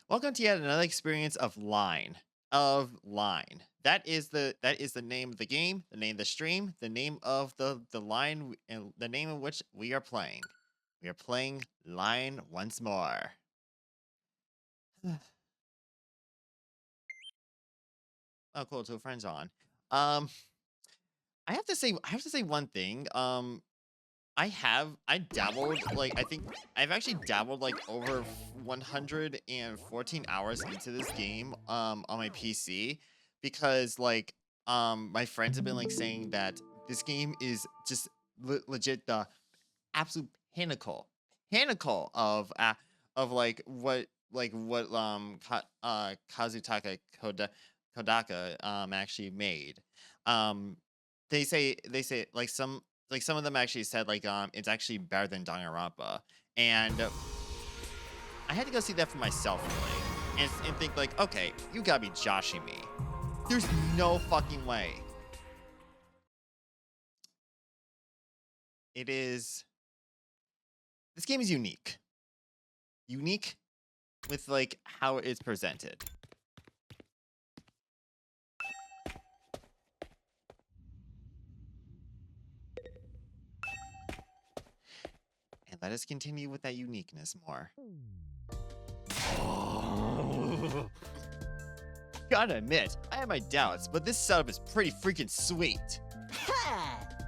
Welcome to yet another experience of Line. Of Line. That is the name of the game, the name of the stream, the name of the line, and the name of which we are playing. We are playing Line once more. Oh, cool. Two friends on. Um, I have to say one thing. I dabbled, like, I think I've actually dabbled, like, over 114 hours into this game, on my PC because, like, my friends have been, like, saying that this game is just legit the absolute pinnacle of, Kazutaka Kodaka, actually made. Um, they say, like some of them actually said it's actually better than Danganronpa, and I had to go see that for myself really, and think like, okay, you gotta be joshing me. There's no fucking way. It is. This game is unique with like how it's presented. And let us continue with that uniqueness more. Gotta admit, I have my doubts, but this setup is pretty freaking sweet.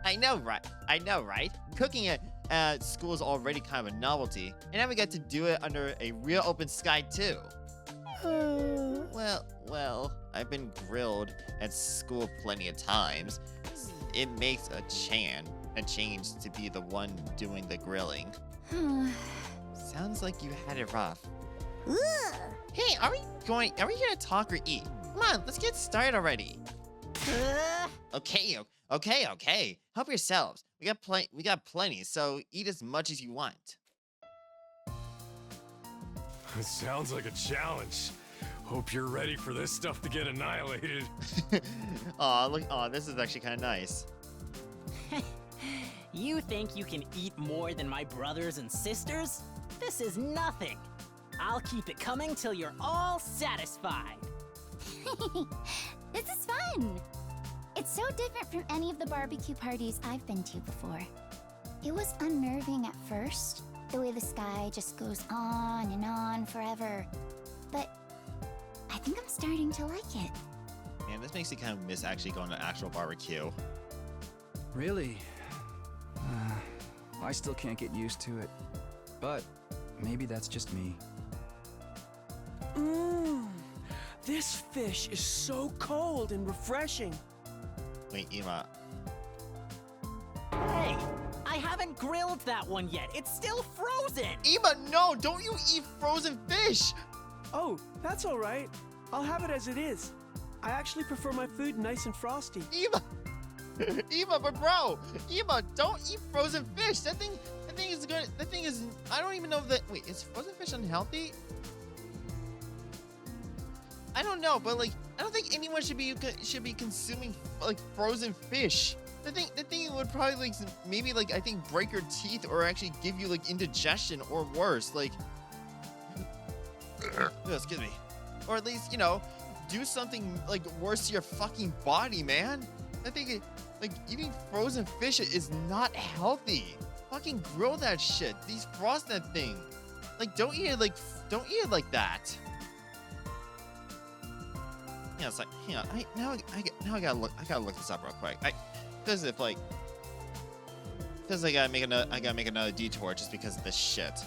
I know, right? I know, right? Cooking at school is already kind of a novelty, and now we get to do it under a real open sky too. Well, I've been grilled at school plenty of times. It makes a change to be the one doing the grilling. Sounds like you had it rough. Hey, are we here to talk or eat? Come on, let's get started already. Okay. Help yourselves. We got plenty, so eat as much as you want. It sounds like a challenge. Hope you're ready for this stuff to get annihilated. Aw, this is actually kind of nice. You think you can eat more than my brothers and sisters? This is nothing. I'll keep it coming till you're all satisfied. This is fun! It's so different from any of the barbecue parties I've been to before. It was unnerving at first, the way the sky just goes on and on forever. But I think I'm starting to like it. Man, this makes me kind of miss actually going to actual barbecue. Really? I still can't get used to it. But maybe that's just me. This fish is so cold and refreshing. Wait, Ema. Hey, I haven't grilled that one yet. It's still frozen. Ema, no! Don't you eat frozen fish! Oh, that's all right. I'll have it as it is. I actually prefer my food nice and frosty. Ema! Ema, but bro! Ema, don't eat frozen fish! That thing is good. That thing is... I don't even know that... Wait, is frozen fish unhealthy? I don't know, but like, I don't think anyone should be consuming like frozen fish. The thing would probably like maybe like I think break your teeth or actually give you like indigestion or worse. Like, excuse me, or at least do something like worse to your fucking body, man. I think like eating frozen fish is not healthy. Fucking grill that shit. Defrost that thing. Like, don't eat it like that. Yeah, it's like, I gotta look this up real quick. I gotta make another detour just because of this shit.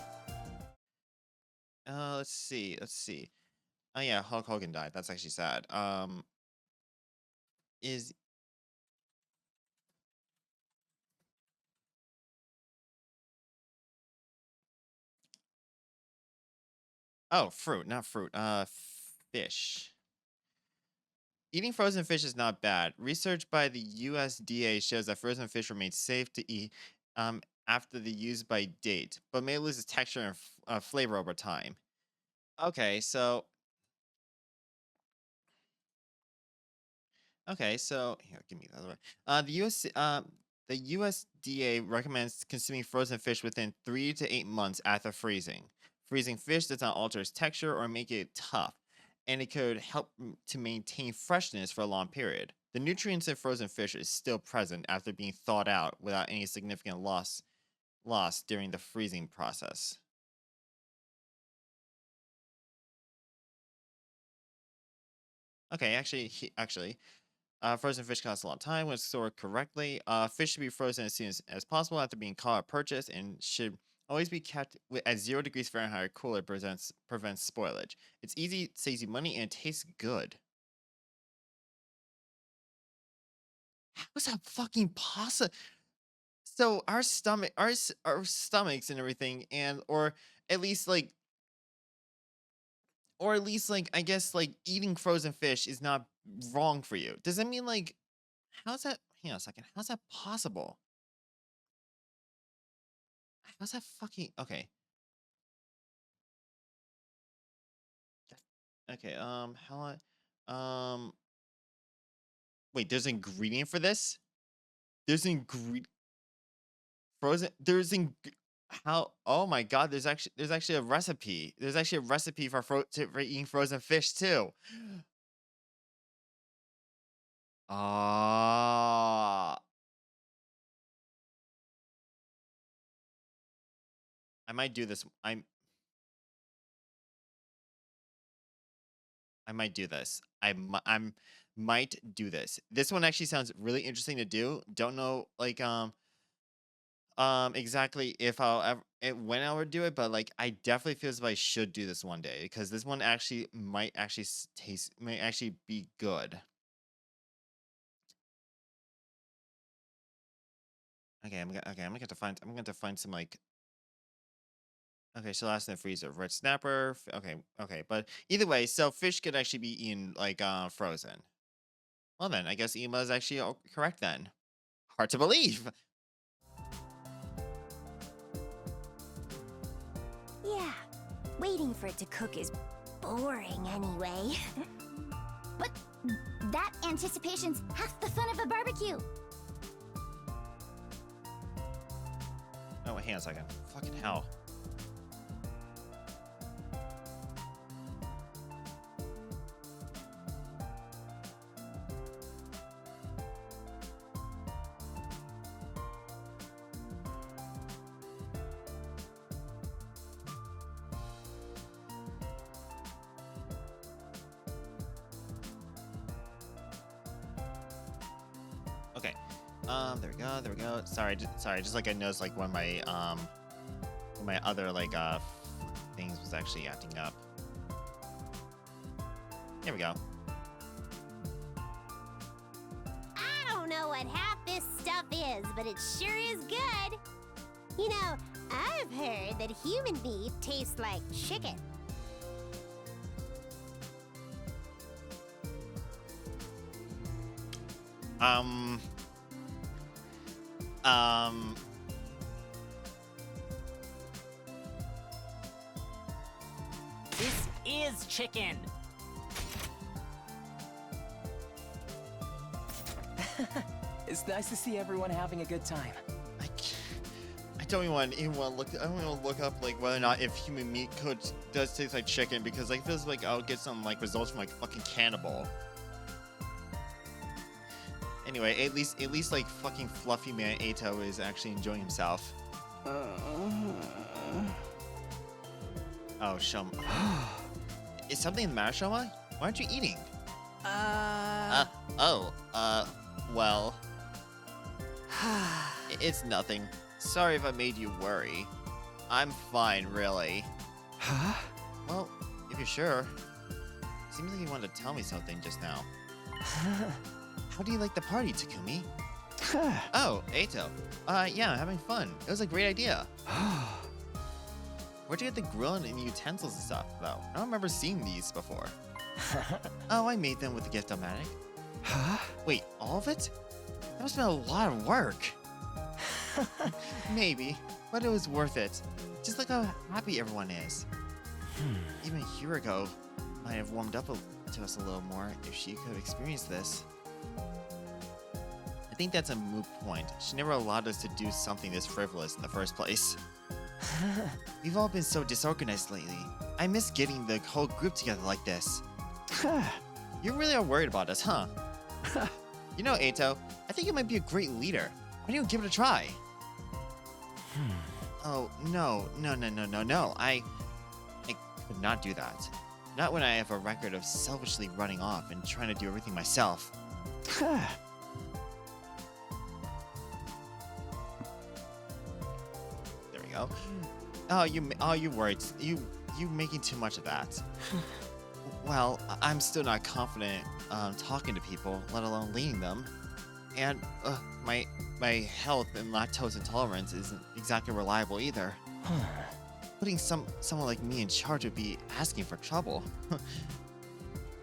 Let's see. Oh yeah, Hulk Hogan died. That's actually sad. Is Oh, fruit, not fruit. Fish. Eating frozen fish is not bad. Research by the USDA shows that frozen fish remain safe to eat after the use by date, but may lose its texture and flavor over time. Okay, so here, give me the other one. The USDA recommends consuming frozen fish within 3 to 8 months after freezing. Freezing fish does not alter its texture or make it tough, and it could help to maintain freshness for a long period. The nutrients in frozen fish is still present after being thawed out without any significant loss during the freezing process. Okay, frozen fish costs a lot of time when stored correctly. Fish should be frozen as soon as possible after being caught or purchased, and should always be kept at 0 degrees Fahrenheit or cooler. Prevents spoilage. It's easy, saves you money, and it tastes good. How is that fucking possible? So our stomachs and everything, and or at least like I guess like eating frozen fish is not wrong for you. Does that mean like how's that? Hang on a second. How's that possible? How's that fucking okay? Okay. How um. Wait. There's an ingredient for this. There's an ingredient frozen. How? Oh my god! There's actually a recipe. There's actually a recipe for eating frozen fish too. Ah. I might do this. I might do this. I'm might do this. This one actually sounds really interesting to do. Don't know like exactly if I'll ever when I would do it, but like I definitely feel as if I should do this one day because this one actually might actually might actually be good. I'm gonna have to find some like okay, so last in the freezer, red snapper. Okay, but either way, so fish could actually be eaten like frozen. Well then, I guess Ema is actually correct then. Hard to believe. Yeah, waiting for it to cook is boring anyway. But that anticipation's half the fun of a barbecue. Oh, wait, hang on a second. Fucking hell. Okay. There we go. Sorry, just like I noticed like when my other like things was actually acting up. Here we go. I don't know what half this stuff is, but it sure is good. You know, I've heard that human meat tastes like chicken. This is chicken. It's nice to see everyone having a good time. I don't even want to look. I don't even want to look up like whether or not if human meat does taste like chicken because like it feels like I'll get some like results from like fucking cannibal. Anyway, at least like fucking fluffy man Ato is actually enjoying himself. Oh, Shoma. Is something the matter, Shoma? Why aren't you eating? Well. It's nothing. Sorry if I made you worry. I'm fine, really. Huh? Well, if you're sure. Seems like you wanted to tell me something just now. How do you like the party, Takumi? Oh, Ato. Yeah, I'm having fun. It was a great idea. Where'd you get the grill and utensils and stuff, though? I don't remember seeing these before. Oh, I made them with the gift-o-matic. Huh? Wait, all of it? That must have been a lot of work. Maybe, but it was worth it. Just look how happy everyone is. Even Hiriko might have warmed up to us a little more if she could have experienced this. I think that's a moot point. She never allowed us to do something this frivolous in the first place. We've all been so disorganized lately. I miss getting the whole group together like this. You really are worried about us, huh? You know, Ato, I think you might be a great leader. Why don't you give it a try? Oh, no. I could not do that. Not when I have a record of selfishly running off and trying to do everything myself. There we go. Oh, you worried. You making too much of that. Well, I'm still not confident talking to people, let alone leading them. And my health and lactose intolerance isn't exactly reliable either. Putting someone like me in charge would be asking for trouble.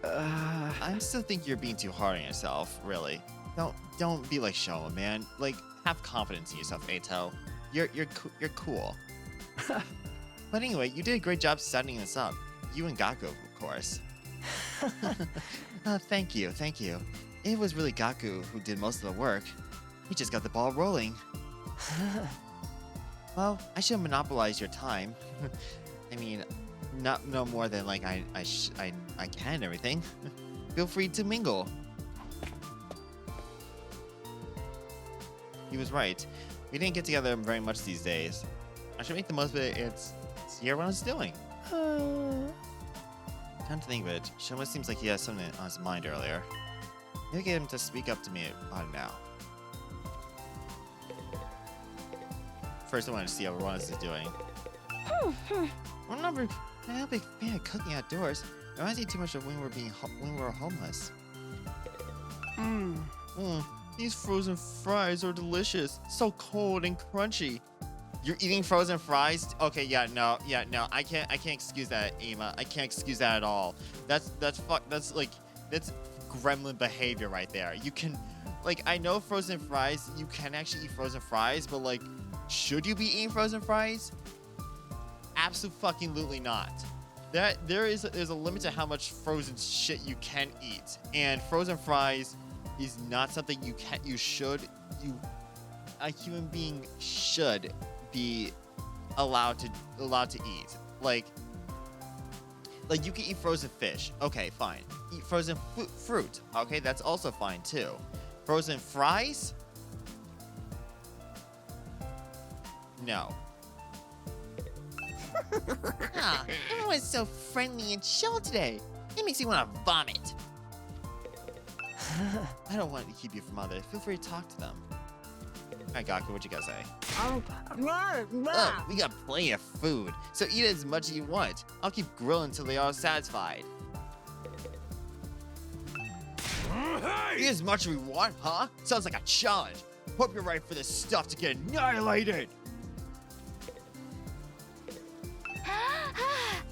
I still think you're being too hard on yourself, really. Don't be like Shoma, man. Like, have confidence in yourself, Ato. You're cool. But anyway, you did a great job setting this up. You and Gaku, of course. Thank you. It was really Gaku who did most of the work. He just got the ball rolling. Well, I should monopolize your time. I mean, no more than like I can and everything. Feel free to mingle. He was right. We didn't get together very much these days. I should make the most of it. It's see what it's doing. Come to think of it, Shoma seems like he has something on his mind earlier. Maybe get him to speak up to me about it now. First, I want to see how Ronas is doing. I'm not a big fan of cooking outdoors. It reminds me too much of when we were homeless. These frozen fries are delicious. So cold and crunchy. You're eating frozen fries? Okay, yeah, no. I can't excuse that, Ema. I can't excuse that at all. That's gremlin behavior right there. You can, like, I know frozen fries. You can actually eat frozen fries, but like, should you be eating frozen fries? Absolutely not. There's a limit to how much frozen shit you can eat, and frozen fries is not something a human being should be allowed to eat. Like you can eat frozen fish. Okay, fine. Eat frozen fruit. Okay, that's also fine too. Frozen fries? No. Everyone's so friendly and chill today. It makes me want to vomit. I don't want to keep you from others. Feel free to talk to them. Alright, Gaku, what you gotta say? Look, we got plenty of food, so eat as much as you want. I'll keep grilling until they are satisfied. Eat as much as we want, huh? Sounds like a challenge. Hope you're ready for this stuff to get annihilated.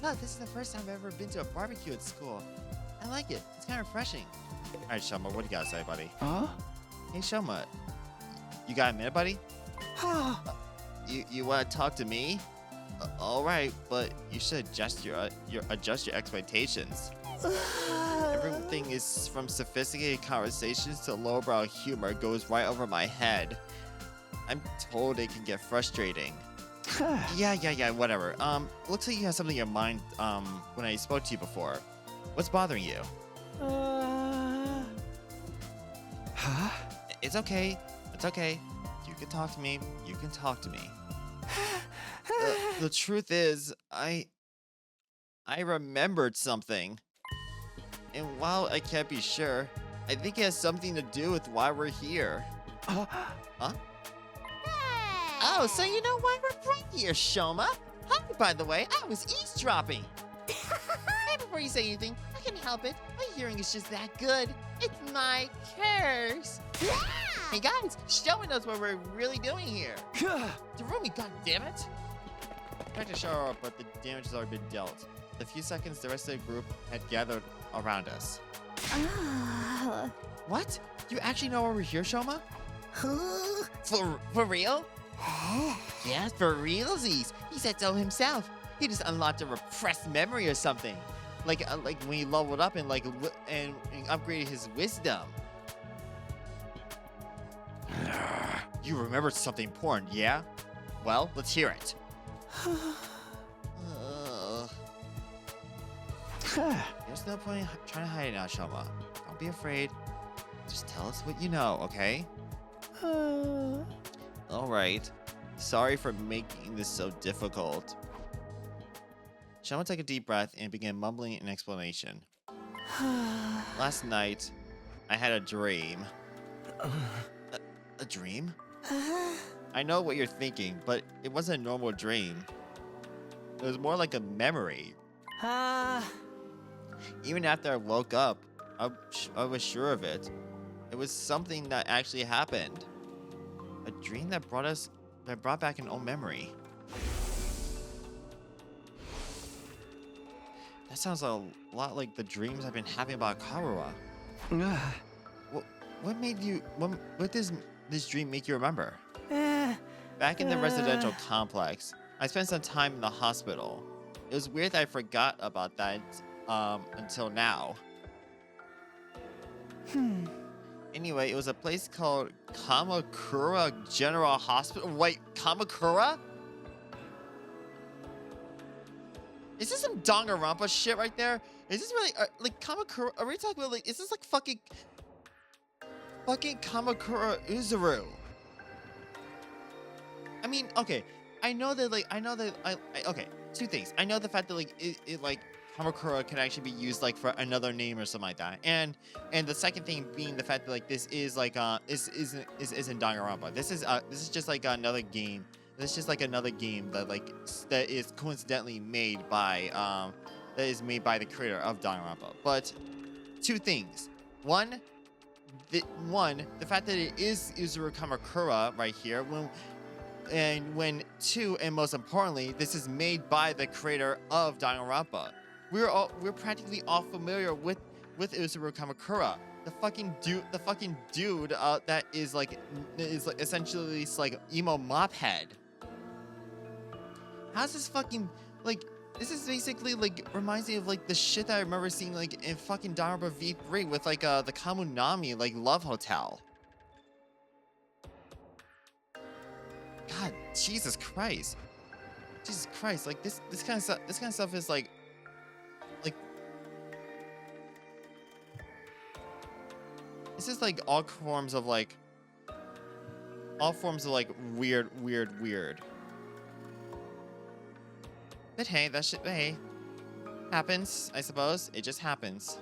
Look, this is the first time I've ever been to a barbecue at school. I like it. It's kind of refreshing. All right, Shoma, what do you gotta say, buddy? Huh? Hey, Shoma, you got a minute, buddy? You want to talk to me? All right, but you should adjust your expectations. Everything is from sophisticated conversations to lowbrow humor goes right over my head. I'm told it can get frustrating. Yeah, whatever. Looks like you have something in your mind, when I spoke to you before. What's bothering you? Huh? It's okay. You can talk to me. The truth is, I remembered something. And while I can't be sure, I think it has something to do with why we're here. Huh? Oh, so you know why we're right here, Shoma? Hi, by the way, I was eavesdropping. Hey, before you say anything, I can't help it. My hearing is just that good. It's my curse. Hey guys, Shoma knows what we're really doing here. Darumi, goddammit! I tried to show her up, but the damage has already been dealt. In a few seconds, the rest of the group had gathered around us. What? You actually know why we're here, Shoma? For real? Yes, for realsies. He said so himself. He just unlocked a repressed memory or something. Like when he leveled up and and upgraded his wisdom. You remembered something important, yeah? Well, let's hear it. Ugh. There's no point in trying to hide it now, Shoma. Don't be afraid. Just tell us what you know, okay? Alright. Sorry for making this so difficult. Shoma took a deep breath and began mumbling an explanation. Last night, I had a dream. A dream? I know what you're thinking, but it wasn't a normal dream. It was more like a memory. Even after I woke up, I was sure of it. It was something that actually happened. A dream that brought back an old memory. That sounds a lot like the dreams I've been having about Karua. What does this dream make you remember? Back in the residential complex, I spent some time in the hospital. It was weird that I forgot about that until now. Anyway, it was a place called Kamakura General Hospital. Wait, Kamakura? Is this some Danganronpa shit right there? Is this really like Kamakura? Are we talking about like? Is this like fucking Kamakura Uzuru? I mean, okay. I know that okay. Two things. I know the fact that like it like Kamakura can actually be used like for another name or something like that. And the second thing being the fact that like this is like isn't Danganronpa. This is just like another game. This is just like another game that is coincidentally made by the creator of Danganronpa. But two things. One, the fact that it is Uzuru Kamakura right here. Two, and most importantly, this is made by the creator of Danganronpa. We're practically all familiar with Uzuru Kamakura, the fucking dude that is like essentially like emo mop head. How's this fucking like? This is basically like reminds me of like the shit that I remember seeing like in fucking Danganronpa V3 with like the Kamunami like love hotel. God, Jesus Christ, like this kind of stuff is like this is like all forms of like weird. But hey, that shit, hey, happens, I suppose. It just happens.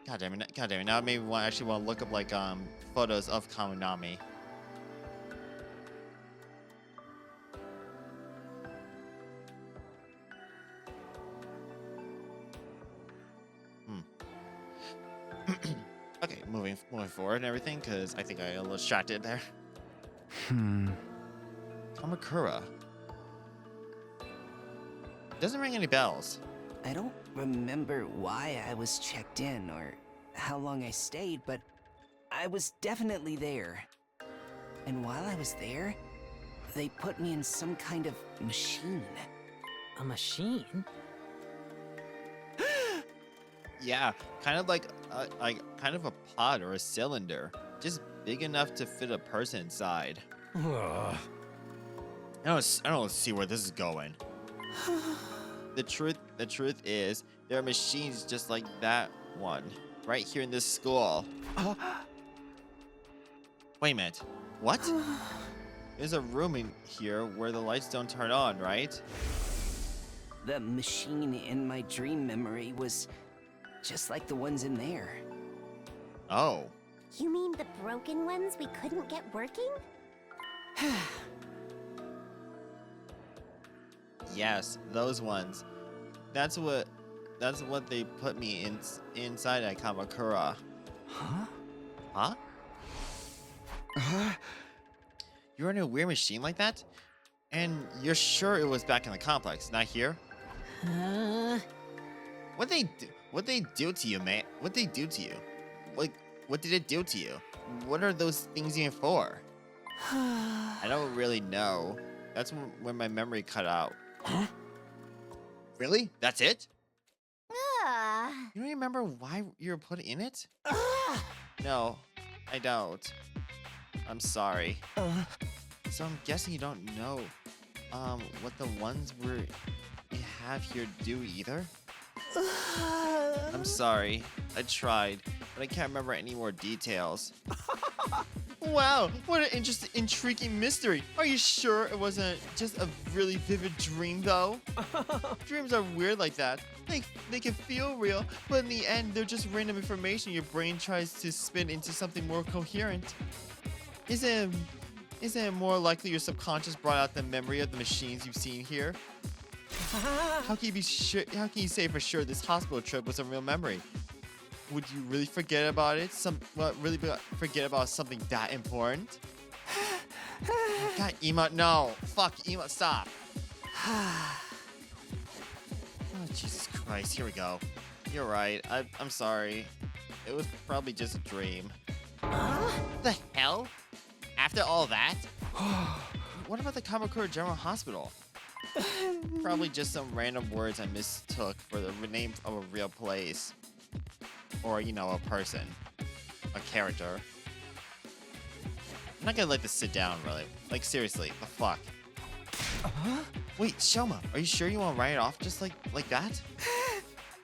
God damn it. Now I maybe actually want to look up like photos of Kamunami. Okay, moving forward and everything, because I think I got a little distracted there. Kamakura. Doesn't ring any bells. I don't remember why I was checked in or how long I stayed, but I was definitely there. And while I was there, they put me in some kind of machine. A machine? Yeah, kind of like a pod or a cylinder, just big enough to fit a person inside. I don't see where this is going. The truth is, there are machines just like that one right here in this school. Wait a minute. What? There's a room in here where the lights don't turn on, right? The machine in my dream memory was just like the ones in there. Oh. You mean the broken ones we couldn't get working? Yes, those ones. That's what they put me inside at Kamakura. Huh? You're in a weird machine like that? And you're sure it was back in the complex, not here? What they do to you, man? What they do to you? Like, what did it do to you? What are those things even for? I don't really know. That's when my memory cut out. Huh? Really? That's it? You don't remember why you were put in it? No, I don't. I'm sorry. So I'm guessing you don't know, what the ones we have here do either? I'm sorry. I tried, but I can't remember any more details. Wow, what an interesting, intriguing mystery. Are you sure it wasn't just a really vivid dream, though? Dreams are weird like that. They can feel real, but in the end, they're just random information your brain tries to spin into something more coherent. Isn't it more likely your subconscious brought out the memory of the machines you've seen here? How can you say for sure this hospital trip was a real memory? Would you really forget about it? Forget about something that important? God, Ema, no. Fuck, Ema, stop. Oh, Jesus Christ, here we go. You're right, I'm sorry. It was probably just a dream. The hell? After all that? What about the Kamakura General Hospital? Probably just some random words I mistook for the name of a real place. Or, you know, a person. A character. I'm not gonna let this sit down, really. Like, seriously, the fuck? Wait, Shoma, are you sure you want to write it off just like that?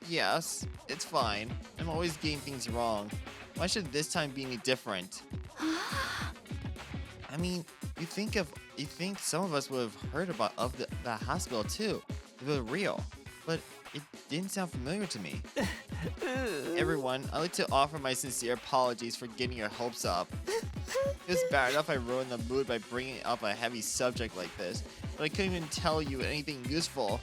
Yes, it's fine. I'm always getting things wrong. Why should this time be any different? I mean, you think some of us would have heard about the hospital too, if it was real, but it didn't sound familiar to me. Everyone, I'd like to offer my sincere apologies for getting your hopes up. It was bad enough I ruined the mood by bringing up a heavy subject like this, but I couldn't even tell you anything useful.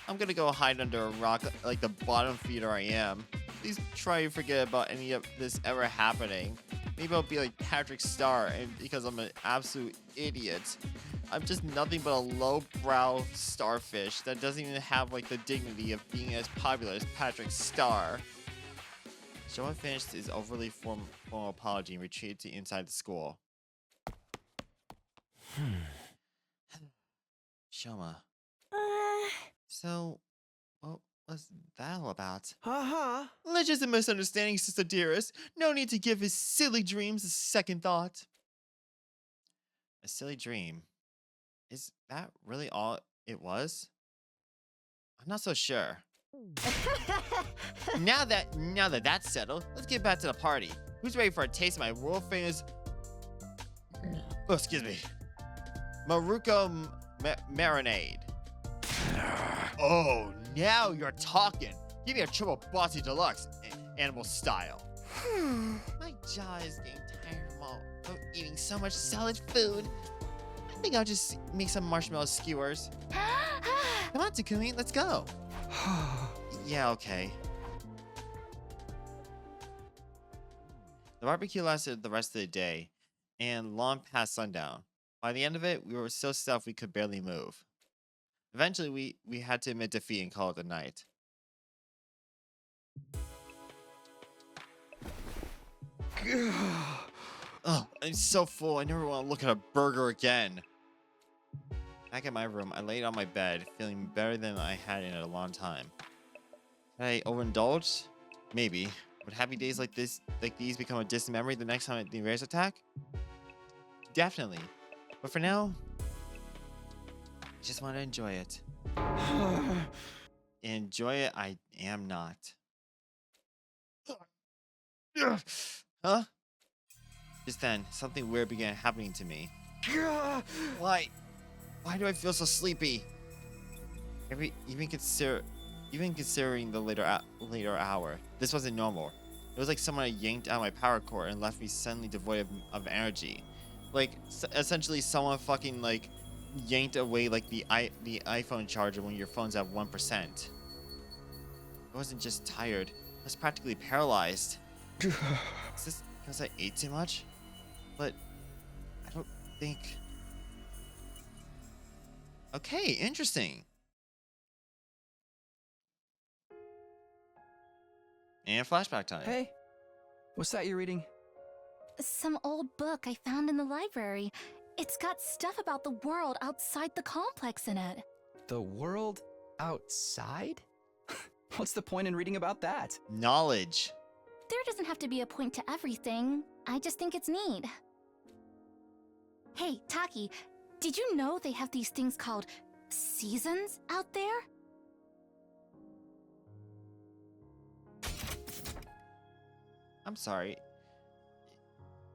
I'm gonna go hide under a rock like the bottom feeder I am. Please try to forget about any of this ever happening. Maybe I'll be like Patrick Star, and because I'm an absolute idiot. I'm just nothing but a lowbrow starfish that doesn't even have like the dignity of being as popular as Patrick Star. Shoma finished his overly formal apology and retreated to inside the school. Shoma. So, what was that all about? Let's just a misunderstanding, Sister Dearest. No need to give his silly dreams a second thought. A silly dream? Is that really all it was? I'm not so sure. Now that that's settled, let's get back to the party. Who's ready for a taste of my world famous... Oh, excuse me. Maruko marinade. Oh, now you're talking. Give me a triple bossy deluxe, animal style. My jaw is getting tired of eating so much solid food. I think I'll just make some marshmallow skewers. Come on, Takumi, let's go. Yeah, okay. The barbecue lasted the rest of the day, and long past sundown. By the end of it, we were so stuffed we could barely move. Eventually, we had to admit defeat and call it a night. Oh, I'm so full, I never want to look at a burger again. Back at my room, I laid on my bed, feeling better than I had in a long time. Did I overindulge? Maybe. Would happy days like these become a distant memory the next time the Rares attack? Definitely. But for now, I just want to enjoy it. Enjoy it, I am not. Huh? Just then, something weird began happening to me. Why? Why do I feel so sleepy? Even considering the later hour, this wasn't normal. It was like someone had yanked out my power cord and left me suddenly devoid of energy. Like, essentially someone fucking, like, yanked away, like, the iPhone charger when your phone's at 1%. I wasn't just tired. I was practically paralyzed. Is this because I ate too much? But I don't think... Okay, interesting. And flashback time. Hey, what's that you're reading? Some old book I found in the library. It's got stuff about the world outside the complex in it. The world outside? What's the point in reading about that? Knowledge. There doesn't have to be a point to everything. I just think it's neat. Hey, Taki, did you know they have these things called seasons out there? I'm sorry.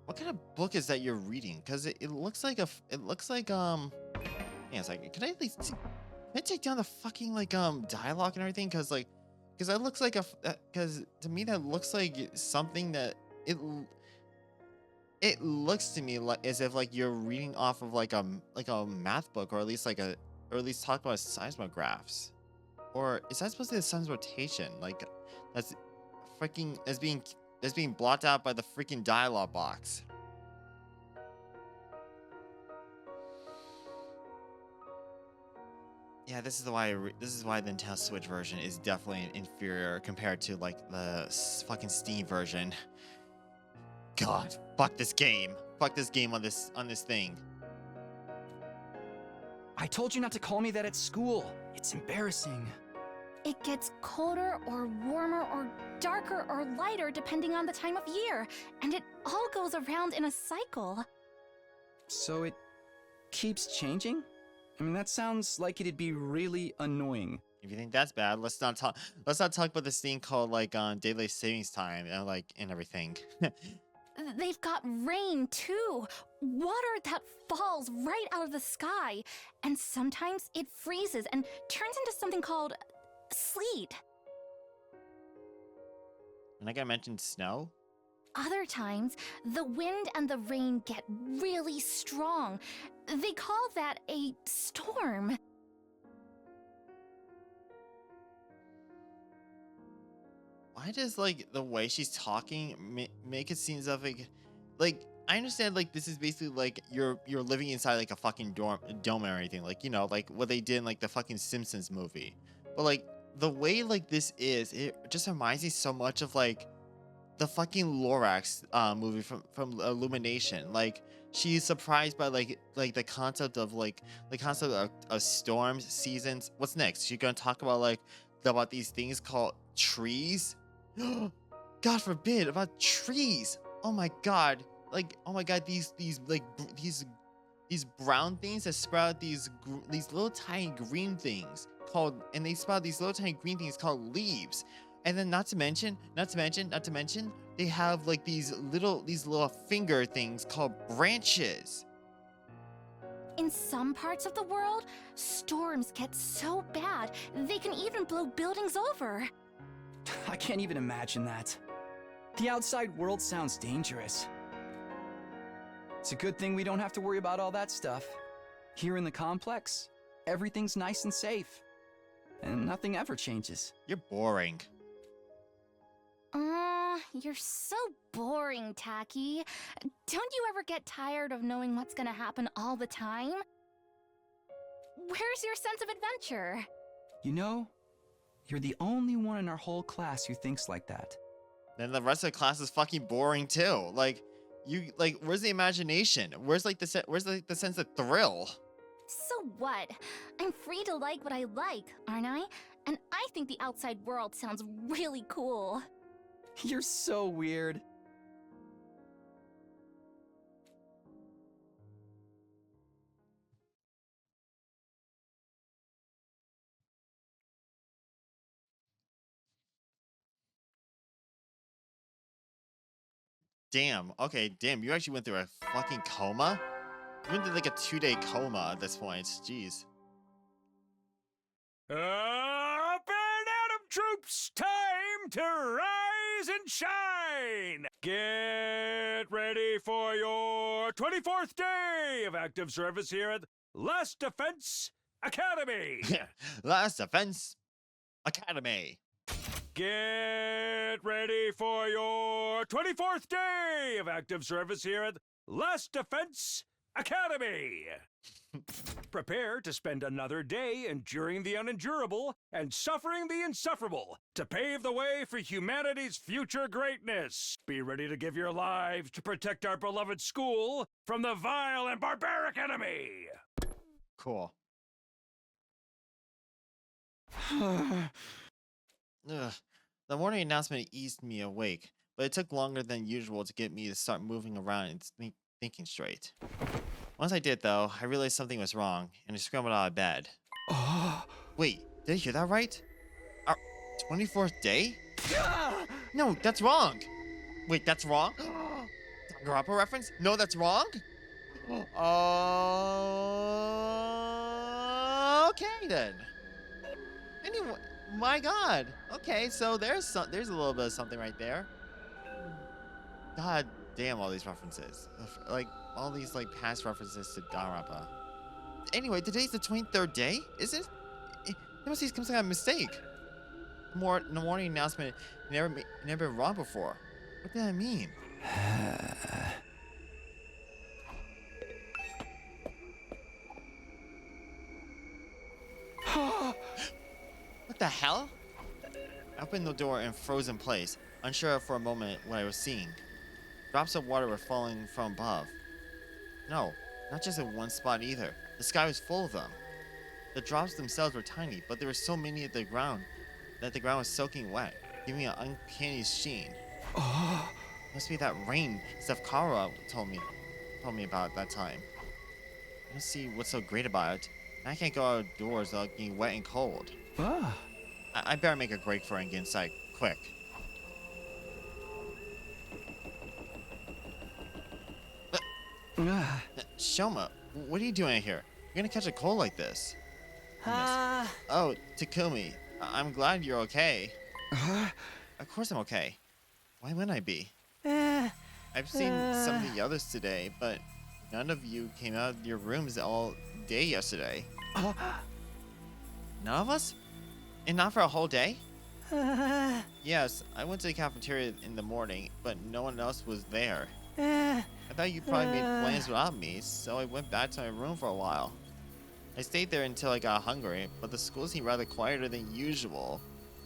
What kind of book is that you're reading? Because it looks like it looks like yeah, it's like, can I at least can I take down the fucking like dialogue and everything? Because that looks like because to me that looks like something that it it looks to me like as if like you're reading off of like a math book, or at least talk about seismographs. Or is that supposed to be a sun's rotation? Like that's freaking as being blocked out by the freaking dialogue box. Yeah, this is why the Nintendo Switch version is definitely inferior compared to like the fucking Steam version. God, fuck this game. Fuck this game on this thing. I told you not to call me that at school. It's embarrassing. It gets colder or warmer or darker or lighter depending on the time of year, and it all goes around in a cycle. So it keeps changing? I mean, that sounds like it'd be really annoying. If you think that's bad, let's not talk about this thing called like daylight savings time and and everything. They've got rain too. Water that falls right out of the sky. And sometimes it freezes and turns into something called sleet. And like I mentioned, snow. Other times, the wind and the rain get really strong. They call that a storm. Why does like the way she's talking make it seem as if like I understand like this is basically like you're living inside like a fucking dome or anything, like, you know, like what they did in like the fucking Simpsons movie, but like the way like this is, it just reminds me so much of like the fucking Lorax movie from Illumination. Like she's surprised by like the concept of of storms, seasons. What's next? She's gonna talk about these things called trees. God forbid, about trees. Oh my god. Like, oh my god, these brown things that sprout these little tiny green things called, and they sprout these little tiny green things called leaves. And then not to mention, they have like these little finger things called branches. In some parts of the world, storms get so bad, they can even blow buildings over. I can't even imagine that. The outside world sounds dangerous. It's a good thing we don't have to worry about all that stuff. Here in the complex, everything's nice and safe. And nothing ever changes. You're boring. You're so boring, Taki. Don't you ever get tired of knowing what's gonna happen all the time? Where's your sense of adventure? You know, you're the only one in our whole class who thinks like that. Then the rest of the class is fucking boring too. Like, where's the imagination? Where's the sense of thrill? So what? I'm free to like what I like, aren't I? And I think the outside world sounds really cool. You're so weird. Damn. Okay, damn. You actually went through a fucking coma? You went through like a 2-day coma at this point. Jeez. Up and Atom troops, time to rise and shine! Get ready for your 24th day of active service here at Last Defense Academy! Last Defense Academy. Get ready for your 24th day of active service here at Last Defense Academy! Prepare to spend another day enduring the unendurable and suffering the insufferable to pave the way for humanity's future greatness. Be ready to give your lives to protect our beloved school from the vile and barbaric enemy. Cool. Ugh. The morning announcement eased me awake, but it took longer than usual to get me to start moving around and thinking straight. Once I did, though, I realized something was wrong, and I scrambled out of bed. Wait, did I hear that right? Our 24th day? No, that's wrong. Wait, that's wrong? Danganronpa reference? No, that's wrong? Okay then. Anyway, my God. Okay, so there's a little bit of something right there. God damn, all these references. Like all these like past references to Danganronpa. Anyway, today's the 23rd day, is it? It must be some kind of mistake. The morning announcement never been wrong before. What did that mean? What the hell? I opened the door and froze in place, unsure for a moment what I was seeing. Drops of water were falling from above. No, not just in one spot either. The sky was full of them. The drops themselves were tiny, but there were so many at the ground that the ground was soaking wet, giving an uncanny sheen. Must be that rain stuff Kara told me about at that time. I don't see what's so great about it. I can't go outdoors without getting wet and cold. I better make a break for it and get inside, quick. Shoma, what are you doing here? You're gonna catch a cold like this. Oh, Takumi, I'm glad you're okay. Of course I'm okay. Why wouldn't I be? I've seen some of the others today, but none of you came out of your rooms all day yesterday. None of us? And not for a whole day? Yes, I went to the cafeteria in the morning, but no one else was there. I thought you probably made plans without me, so I went back to my room for a while. I stayed there until I got hungry, but the school seemed rather quieter than usual.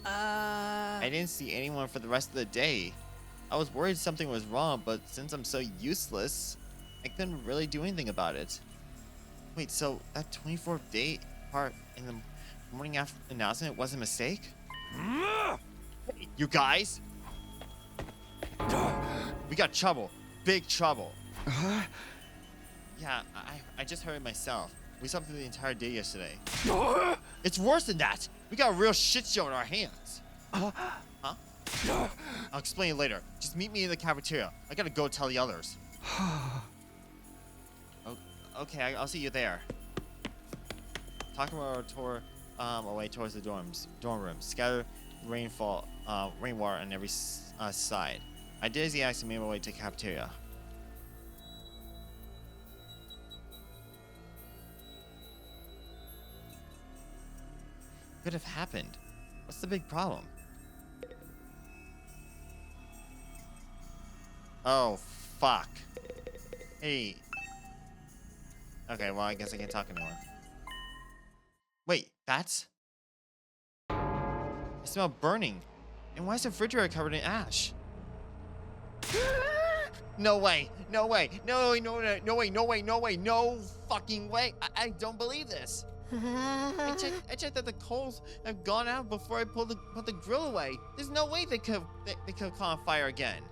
I didn't see anyone for the rest of the day. I was worried something was wrong, but since I'm so useless, I couldn't really do anything about it. Wait, so that 24th day part in the morning after announcement was a mistake? Hey, you guys? We got trouble. Big trouble. Yeah, I just heard it myself. We slept through the entire day yesterday. It's worse than that. We got a real shit show in our hands. Huh? I'll explain it later. Just meet me in the cafeteria. I gotta go tell the others. Okay, I'll see you there. Takuma tore away towards the dorm rooms. Scattered rainwater on every side. I did as he asked and made my way to the cafeteria. What could have happened? What's the big problem? Oh, fuck. Hey. Okay, well, I guess I can't talk anymore. Wait, bats? I smell burning. And why is the refrigerator covered in ash? No way, no way, no way, no way, no way, no way, no way, no fucking way. I don't believe this. I checked that the coals have gone out before I put the grill away. There's no way they could caught on fire again.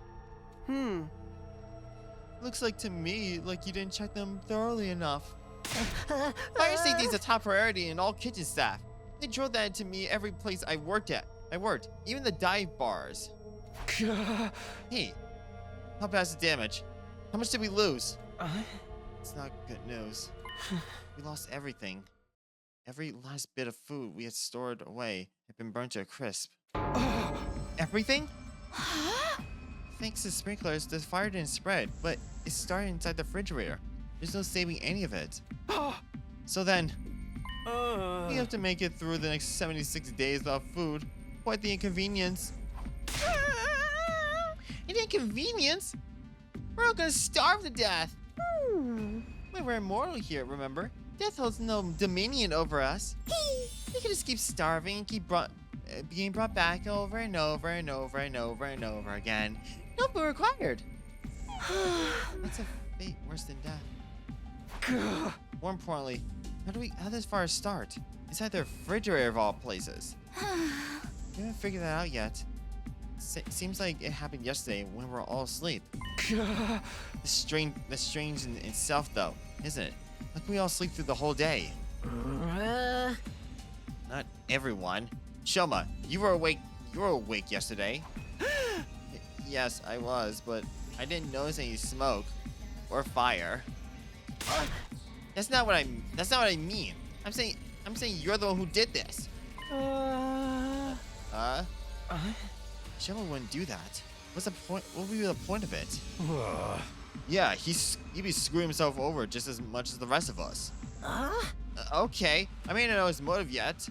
Looks like to me like you didn't check them thoroughly enough. Fire safety is a top priority in all kitchen staff. They drilled that into me every place I worked, even the dive bars. Hey, how bad is the damage? How much did we lose? It's not good news. We lost everything. Every last bit of food we had stored away had been burnt to a crisp. Everything? Thanks to sprinklers, the fire didn't spread, but it started inside the refrigerator. There's no saving any of it. So then, we have to make it through the next 76 days without food. Quite the inconvenience. An inconvenience? We're all gonna starve to death. But we're immortal here, remember? Death holds no dominion over us. We can just keep starving and keep being brought back over and over and over and over and over again. No food required. That's a fate worse than death. More importantly, how does fire start? Inside the refrigerator of all places. We haven't figured that out yet. Seems like it happened yesterday when we were all asleep. That's strange in itself, though, isn't it? Like we all sleep through the whole day. Not everyone. Shoma, you were awake. You were awake yesterday. Yes, I was, but I didn't notice any smoke or fire. That's not what I mean. I'm saying you're the one who did this. Shoma wouldn't do that. What's the point? What would be the point of it? Yeah, he'd be screwing himself over just as much as the rest of us. Okay, I may not know his motive yet,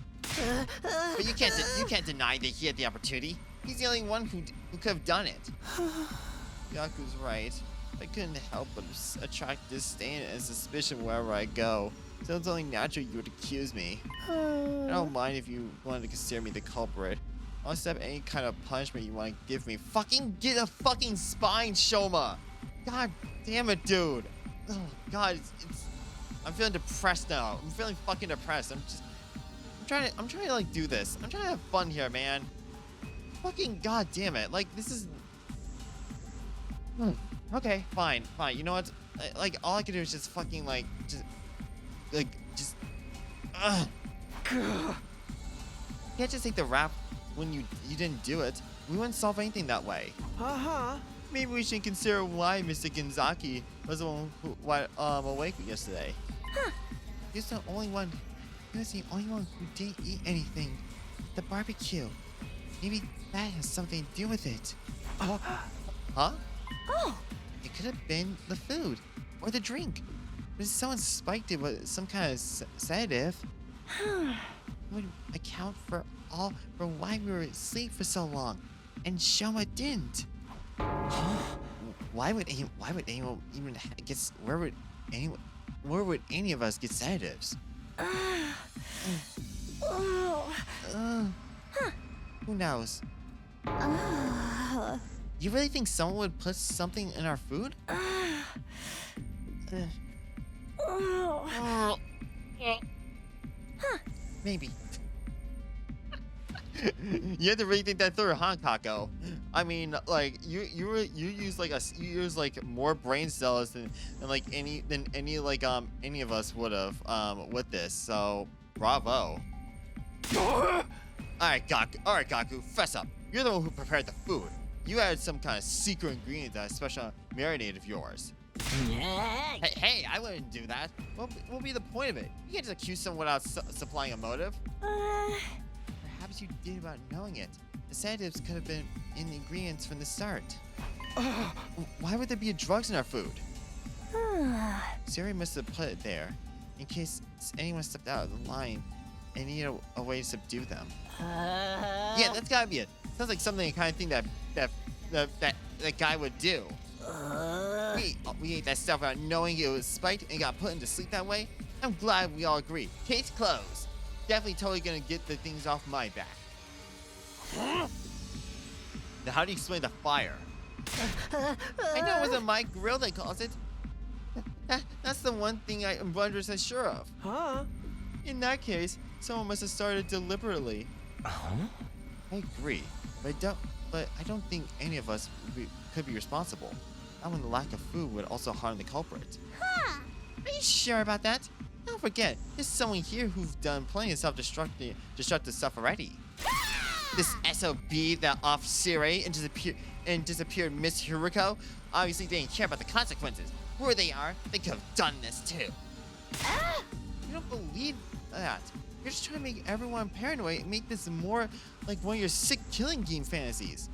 but you can't deny that he had the opportunity. He's the only one who could have done it. Yaku's right. I couldn't help but attract disdain and suspicion wherever I go. So it's only natural you would accuse me. I don't mind if you wanted to consider me the culprit. I'll accept any kind of punishment you want to give me. Fucking get a fucking spine, Shoma! God damn it, dude! Oh God, I'm feeling depressed now. I'm feeling fucking depressed. I'm trying to like do this. I'm trying to have fun here, man. Fucking god damn it! Like this is. Okay, fine. You know what? Like all I can do is just fucking just. You can't just take the rap when you didn't do it. We wouldn't solve anything that way. Maybe we should consider why Mr. Ginzaki was the one who awake yesterday. He was the only one. He was the only one who didn't eat anything. The barbecue. Maybe that has something to do with it. Huh? Oh. It could have been the food or the drink. But if someone spiked it with some kind of sedative, it would account for why we were asleep for so long, and Shoma didn't. Why would anyone even get? Where would any of us get sedatives? Who knows? You really think someone would put something in our food? Maybe. You had to really think that through, huh, Kako? I mean, like you use like more brain cells than any of us would have with this. So bravo. All right, Gaku, fess up. You're the one who prepared the food. You added some kind of secret ingredient to that special marinade of yours. Hey, I wouldn't do that. What would be the point of it? You can't just accuse someone without supplying a motive. Perhaps you did without knowing it. The sedatives could have been in the ingredients from the start. Why would there be drugs in our food? Siri must have put it there in case anyone stepped out of the line and needed a way to subdue them. Yeah, that's gotta be it. Sounds like something, the kind of thing that guy would do. We ate that stuff without knowing it was spiked and got put into sleep that way. I'm glad we all agree. Case closed. Definitely totally gonna get the things off my back. Now, how do you explain the fire? I know it wasn't my grill that caused it. That's the one thing I'm 100% sure of. In that case, someone must have started deliberately. I agree, but I don't think any of us could be responsible. Not when the lack of food would also harm the culprit. Are you sure about that? Don't forget, there's someone here who's done plenty of self-destructive stuff already. This SOB that off Siri and disappeared Miss Hiruko. Obviously, they didn't care about the consequences. Where they are, they could have done this too. You don't believe that. You're just trying to make everyone paranoid and make this more like one of your sick killing game fantasies.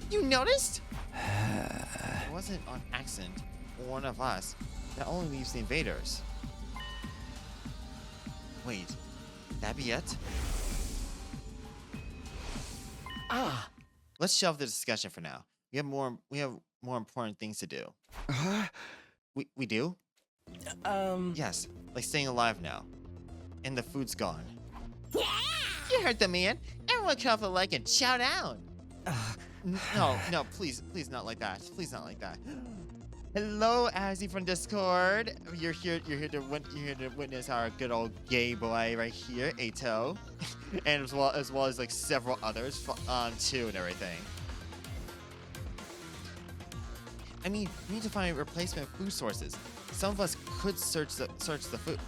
You noticed? It wasn't on accident or one of us. That only leaves the invaders. Wait, could that be it? Let's shelve the discussion for now. We have more important things to do. We do? Yes, like staying alive now. And the food's gone. You heard the man. Everyone come off the leg and shout out. No, please not like that. Please not like that. Hello, Azzy from Discord. You're here to witness our good old gay boy right here, Ato, and as well as like several others too and everything. I mean, we need to find replacement food sources. Some of us could search the food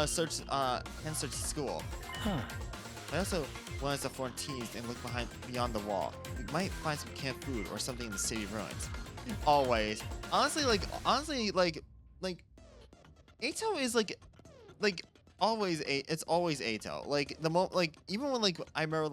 search the school. Huh. I also want us to form teams and look beyond the wall. We might find some canned food or something in the city ruins. Always. Honestly, Ato is like always it's always Ato. Like even when I remember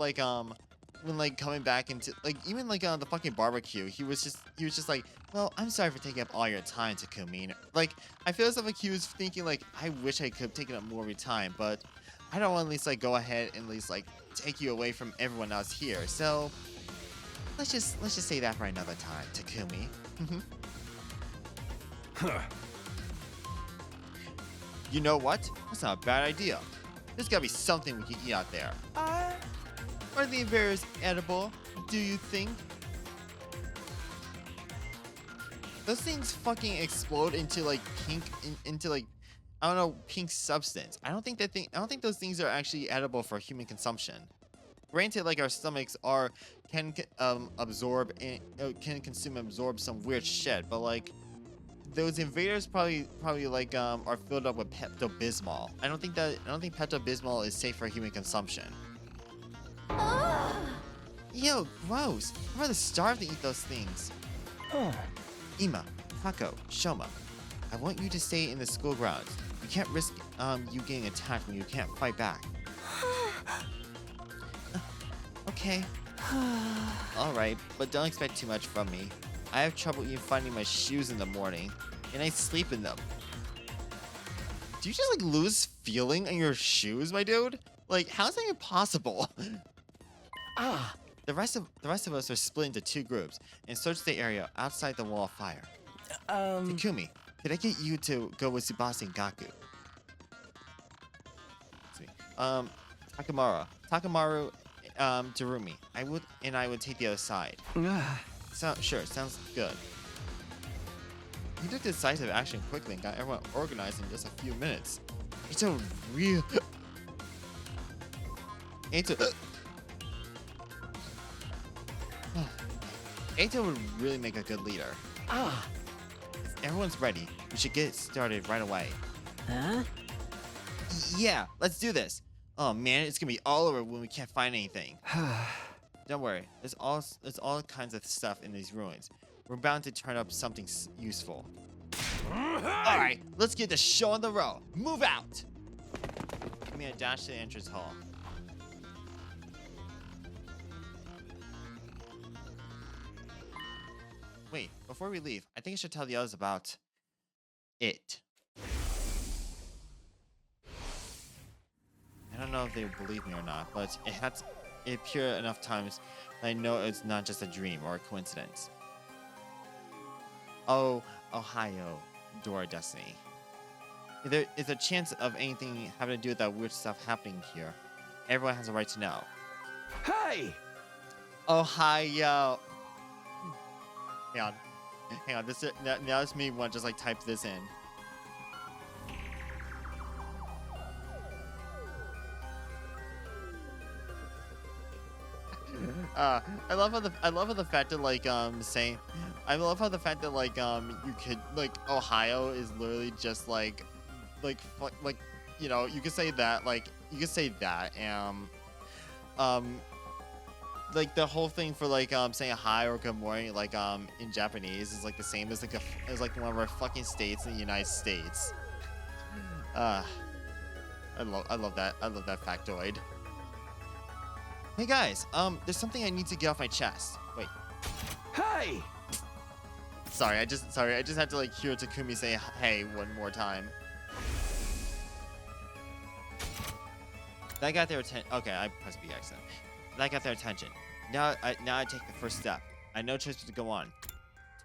when coming back into even the fucking barbecue, he was just like, well, I'm sorry for taking up all your time, Takumi. Like I feel as if he was thinking I wish I could have taken up more of your time, but I don't want to at least go ahead and at least take you away from everyone else here. So let's just say that for another time, Takumi. Huh. You know what? That's not a bad idea. There's gotta be something we can eat out there. Are the invaders edible? Do you think? Those things fucking explode into pink I don't know, pink substance. I don't think those things are actually edible for human consumption. Granted, our stomachs can absorb and can consume and absorb some weird shit, but those invaders probably are filled up with Pepto-Bismol. I don't think Pepto-Bismol is safe for human consumption. Ew, gross. I'd rather starve than eat those things. Ima, Hako, Shoma, I want you to stay in the school grounds. You can't risk you getting attacked when you can't fight back. Okay. Alright, but don't expect too much from me. I have trouble even finding my shoes in the morning, and I sleep in them. Do you just lose feeling in your shoes, my dude? How's that even possible? The rest of us are split into two groups and search the area outside the wall of fire. Takumi, could I get you to go with Tsubasa and Gaku? Takamaru, Darumi. I would take the other side. Sure, sounds good. You took decisive action quickly and got everyone organized in just a few minutes. It's a real. Ato would really make a good leader. If everyone's ready, we should get started right away. Huh? Yeah, let's do this. Oh man, it's gonna be all over when we can't find anything. Don't worry, there's all kinds of stuff in these ruins. We're bound to turn up something useful. Alright, let's get the show on the road. Move out! Give me a dash to the entrance hall. Wait, before we leave, I think I should tell the others about it. I don't know if they believe me or not, but it appeared enough times that I know it's not just a dream or a coincidence. Oh, Ohio, Dora Destiny. If there is a chance of anything having to do with that weird stuff happening here, everyone has a right to know. Hey! Ohio. Hang on. Now it's me want to just type this in. I love how the fact that you could Ohio is literally just you could say that the whole thing for saying hi or good morning in Japanese is the same as one of our fucking states in the United States. I love that factoid. Hey guys, there's something I need to get off my chest. Wait. Hey! Sorry, I just had to hear Takumi say hey one more time. That got their attention. Okay, I pressed B accident. That got their attention. Now I take the first step. I had no choice but to go on.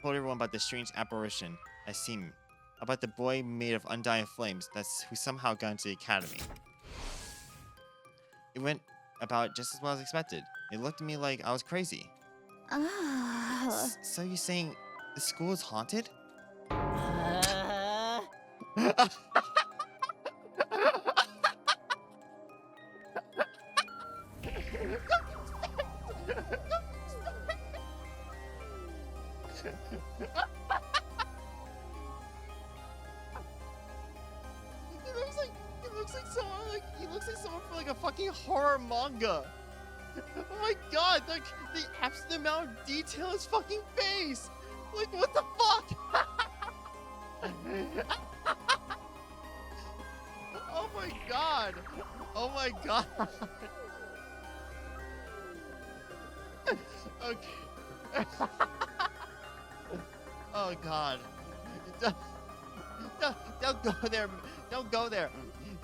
Told everyone about the strange apparition I seen, about the boy made of undying flames who somehow got into the academy. It went about just as well as expected. It looked at me like I was crazy. Oh. So you're saying The school is haunted? Uh, He looks like someone from like a fucking horror manga. Oh my god, like the absolute amount of detail in his fucking face. Like what the fuck? Oh my god. Oh my god. Okay. Oh god. Don't go there. Don't go there.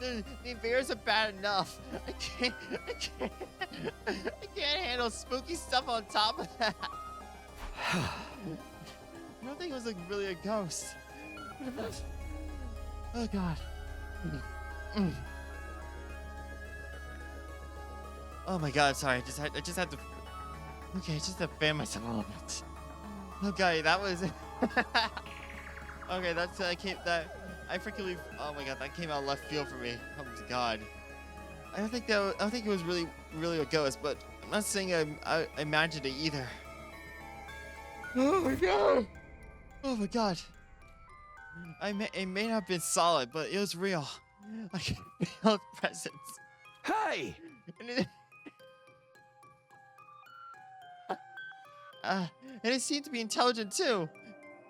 The invaders are bad enough. I can't handle spooky stuff on top of that. I don't think it was like really a ghost. Oh god. Oh my god, sorry. I just had to. Okay, just to fan myself a little bit. Okay, that was. Okay, I freaking. Oh my god, that came out left field for me. Oh my god. I don't think it was really a ghost, but I'm not saying I imagined it either. Oh my god. Oh my god. It may not have been solid, but it was real. I can feel its presence. Hey! And it seemed to be intelligent too.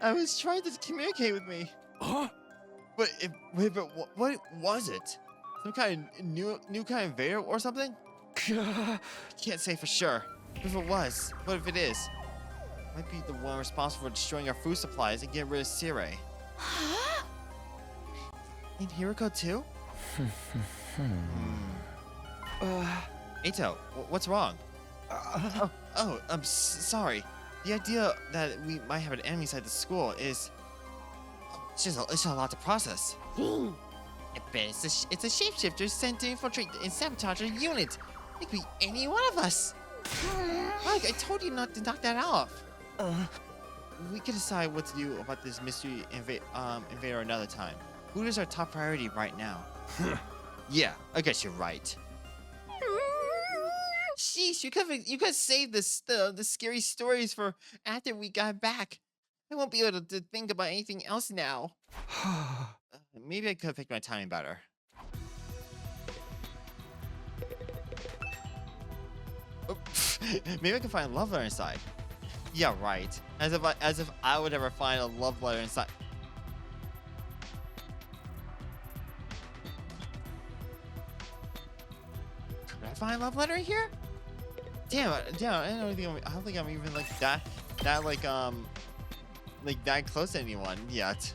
I was trying to communicate with me. Huh? But what was it? Some kind of new kind of invader or something? Can't say for sure. If it was, what if it is? Might be the one responsible for destroying our food supplies and getting rid of Sire. And Hiriko too? Eito, what's wrong? I'm sorry. The idea that we might have an enemy inside the school is it's just a lot to process. It's a shapeshifter sent to infiltrate and sabotage our unit. It could be any one of us. Mike, I told you not to knock that off. We can decide what to do about this mystery invader another time. Food is our top priority right now. Yeah, I guess you're right. Sheesh, you could save the scary stories for after we got back. I won't be able to think about anything else now. Maybe I could have picked my timing better. Oh, maybe I can find a love letter inside. Yeah, right. As if I would ever find a love letter inside. Could I find a love letter in here? Damn, I don't think I'm even like that close to anyone yet.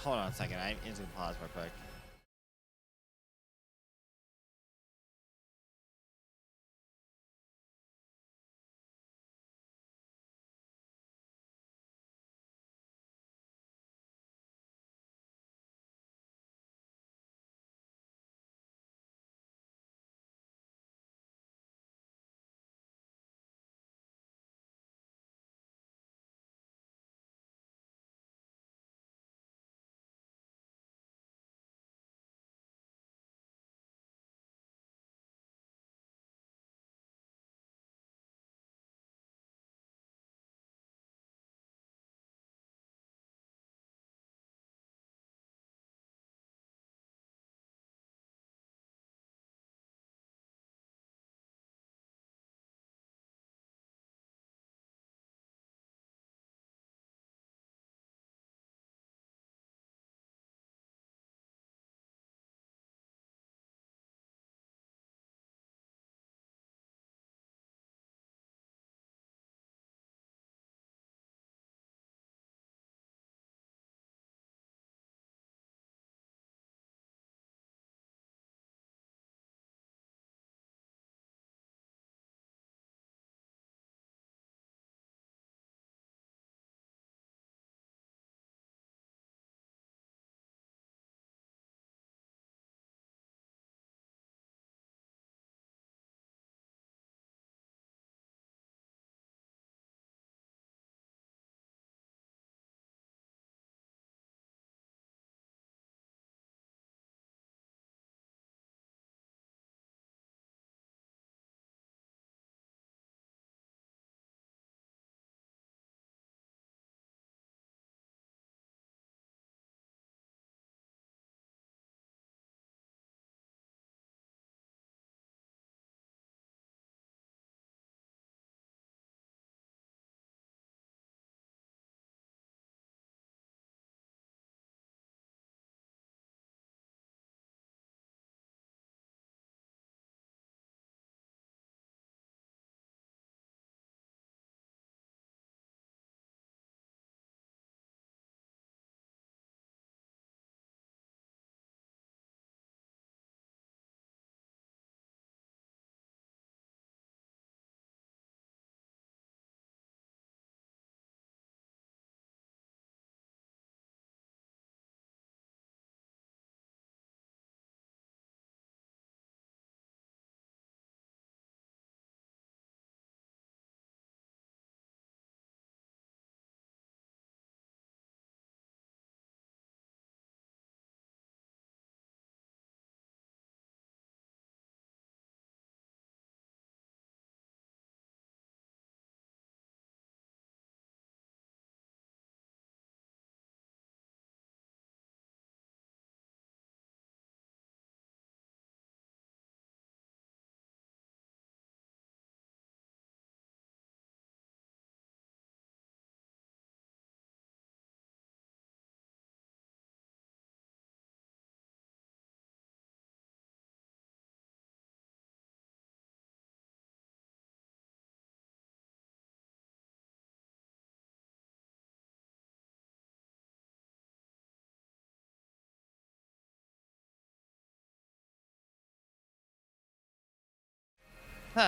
Hold on a second. I need to pause real quick.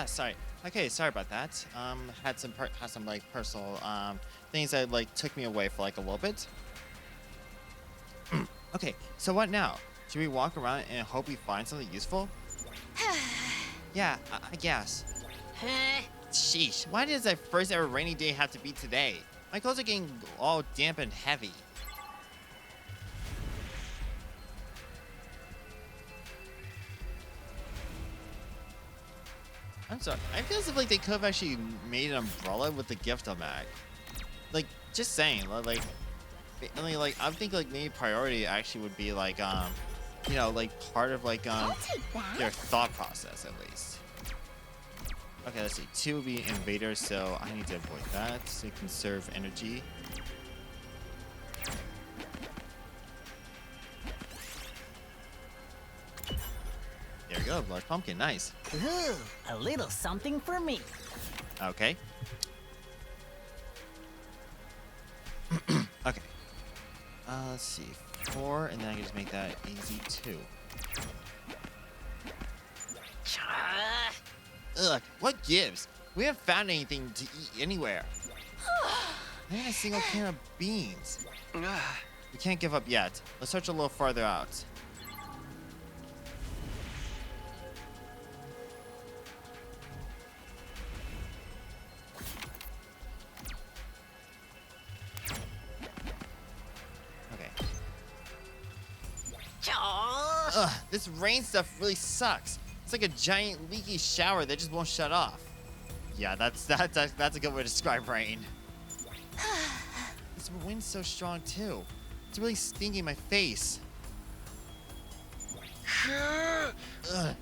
Sorry. Okay, sorry about that. Had some like personal things that like took me away for like a little bit. Okay, so what now? Should we walk around and hope we find something useful? Yeah, I guess. Huh? Sheesh, why does that first ever rainy day have to be today? My clothes are getting all damp and heavy. I'm sorry. I feel as if like they could have actually made an umbrella with the gift bag. Like, just saying. I mean, like I think like maybe priority actually would be like you know, like part of like I'll take that. their thought process at least. Okay, let's see. 2 would be invaders, so I need to avoid that to conserve energy. There we go, large pumpkin, nice. Ooh, a little something for me. Okay. Okay. Let's see. 4, and then I can just make that easy too. Ugh, what gives? We haven't found anything to eat anywhere. Not even a single can of beans. We can't give up yet. Let's search a little farther out. Okay. Ugh, this rain stuff really sucks. It's like a giant leaky shower that just won't shut off. Yeah, that's a good way to describe rain. This wind's so strong too. It's really stinging my face. Ugh.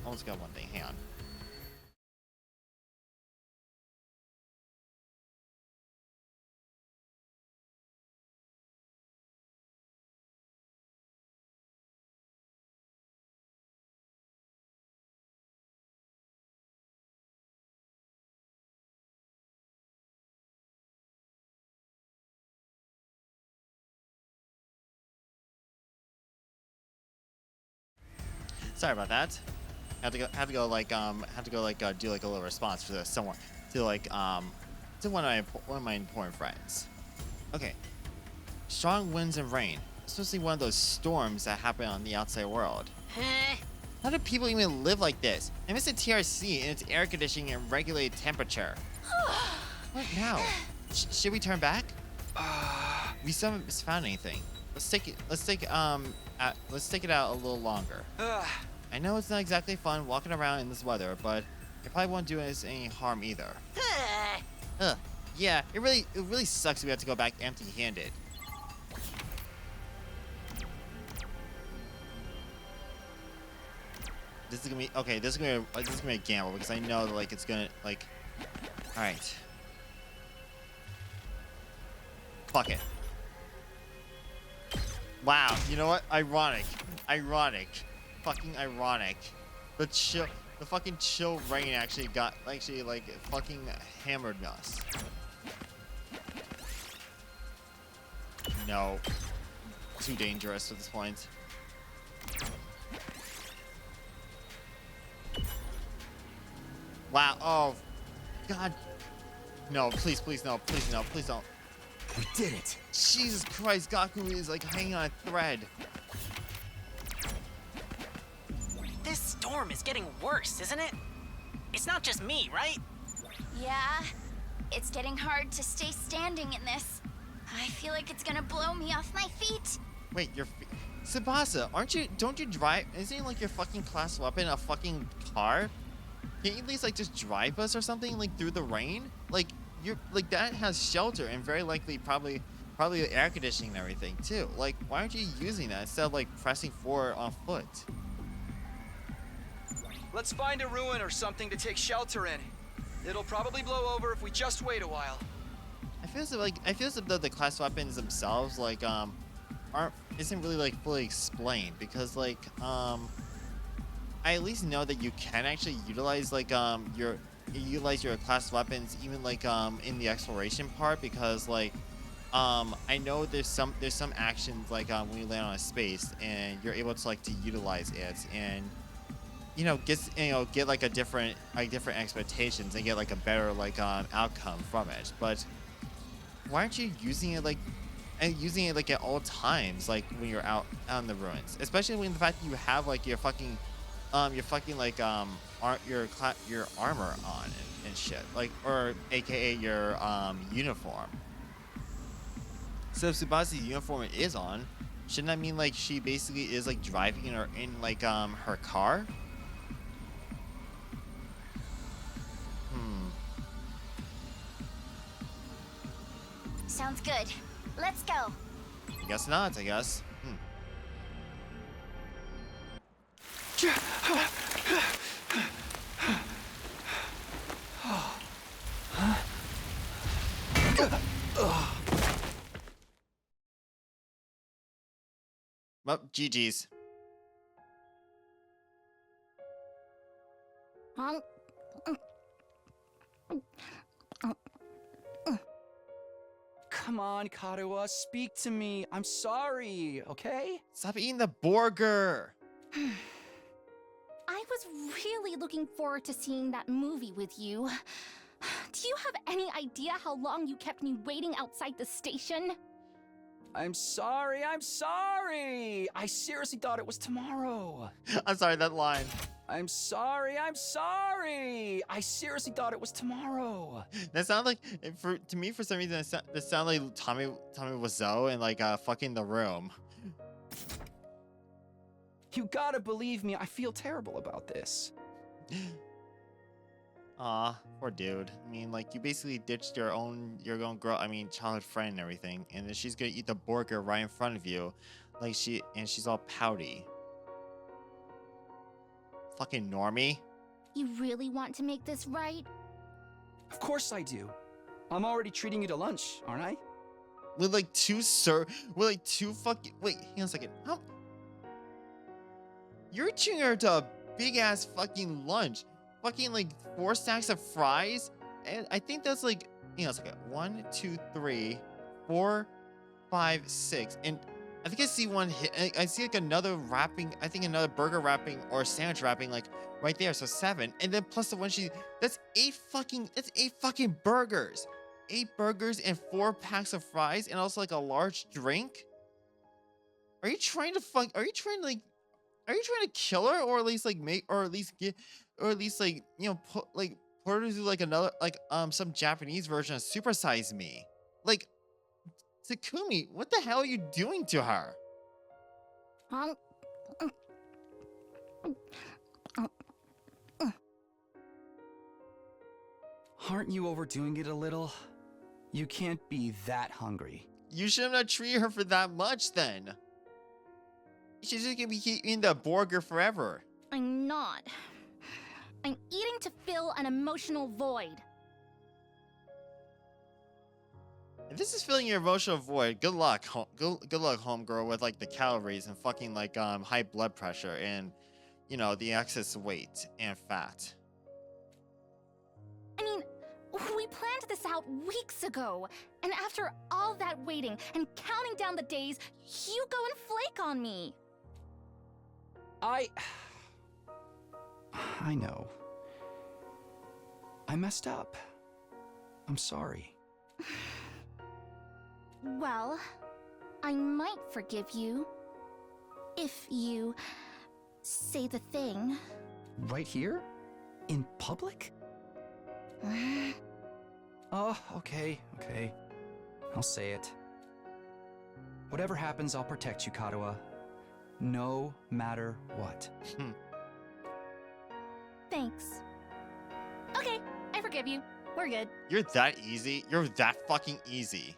Almost got one thing. Hang on. Sorry about that. Have to go like do like a little response for someone to like to one of my important friends. Okay. Strong winds and rain, especially one of those storms that happen on the outside world. Huh? How do people even live like this? I miss the TRC and its air conditioning and regulated temperature. What now? Should we turn back? We still haven't found anything. Let's take it out a little longer. I know it's not exactly fun walking around in this weather, but it probably won't do us any harm either. Yeah, it really sucks we have to go back empty-handed. This is gonna be okay. This is gonna be a gamble because I know that like it's gonna like. All right. Fuck it. Wow. You know what? Ironic. Fucking ironic. The fucking chill rain actually like fucking hammered us. No. Too dangerous at this point. Wow. Oh. God. No, please no, please no, please don't. We did it. Jesus Christ, Gaku is like hanging on a thread. This storm is getting worse, isn't it? It's not just me, right? Yeah, it's getting hard to stay standing in this. I feel like it's gonna blow me off my feet. Wait, Tsubasa, don't you drive? Isn't like your fucking class weapon a fucking car? Can't you at least like just drive us or something like through the rain? Like that has shelter and very likely probably air conditioning and everything too. Like why aren't you using that instead of like pressing forward on foot? Let's find a ruin or something to take shelter in. It'll probably blow over if we just wait a while. I feel as if the class weapons themselves like isn't really like fully explained because like I at least know that you can actually utilize like your class weapons even like in the exploration part because like I know there's some actions like when you land on a space and you're able to like to utilize it and get like a different expectations and get like a better like outcome from it. But why aren't you using it like at all times, like when you're out in the ruins, especially when the fact that you have like your fucking like your armor on and shit, like, or aka your uniform. So if Tsubasi's uniform is on, shouldn't that mean like she basically is like driving in like her car? Hmm. Sounds good. Let's go. I guess not. I guess. Well, GG's. Um, Come on, Karuha, speak to me. I'm sorry, okay? Stop eating the burger. I was really looking forward to seeing that movie with you. Do you have any idea how long you kept me waiting outside the station? I'm sorry, I'm sorry! I seriously thought it was tomorrow. I'm sorry, that line. I'm sorry, I'm sorry! I seriously thought it was tomorrow. That sounded like, to me, for some reason, that sounded like Tommy Wiseau in like fucking The Room. You gotta believe me, I feel terrible about this. Aw, poor dude. I mean, like, you basically ditched your own girl, childhood friend and everything, and then she's gonna eat the burger right in front of you, like she's all pouty. Fucking normie. You really want to make this right? Of course I do. I'm already treating you to lunch, aren't I? With like two fucking, wait, hang on a second. How? You're treating her to a big ass fucking lunch. Fucking like 4 stacks of fries, and I think that's like, it's like 1, 2, 3, 4, 5, 6, and I think I see one hit. I see like another wrapping. I think another burger wrapping or sandwich wrapping like right there. So 7, and then plus the one that's 8 fucking burgers, 8 burgers and 4 packs of fries, and also like a large drink. Are you trying to kill her, or at least like make, or at least get, or at least like put her to like another like some Japanese version of Super Size Me? Like, Takumi, what the hell are you doing to her? Aren't you overdoing it a little? You can't be that hungry. You shouldn't have treated her for that much then. She's just gonna be eating the burger forever. I'm not. I'm eating to fill an emotional void. If this is filling your emotional void, good luck, good luck, homegirl, with like the calories and fucking like high blood pressure and the excess weight and fat. I mean, we planned this out weeks ago, and after all that waiting and counting down the days, you go and flake on me. I know. I messed up. I'm sorry. Well, I might forgive you if you say the thing. Right here? In public? Oh, okay. I'll say it. Whatever happens, I'll protect you, Karuha. No matter what. Thanks. Okay, I forgive you. We're good. You're that easy? You're that fucking easy.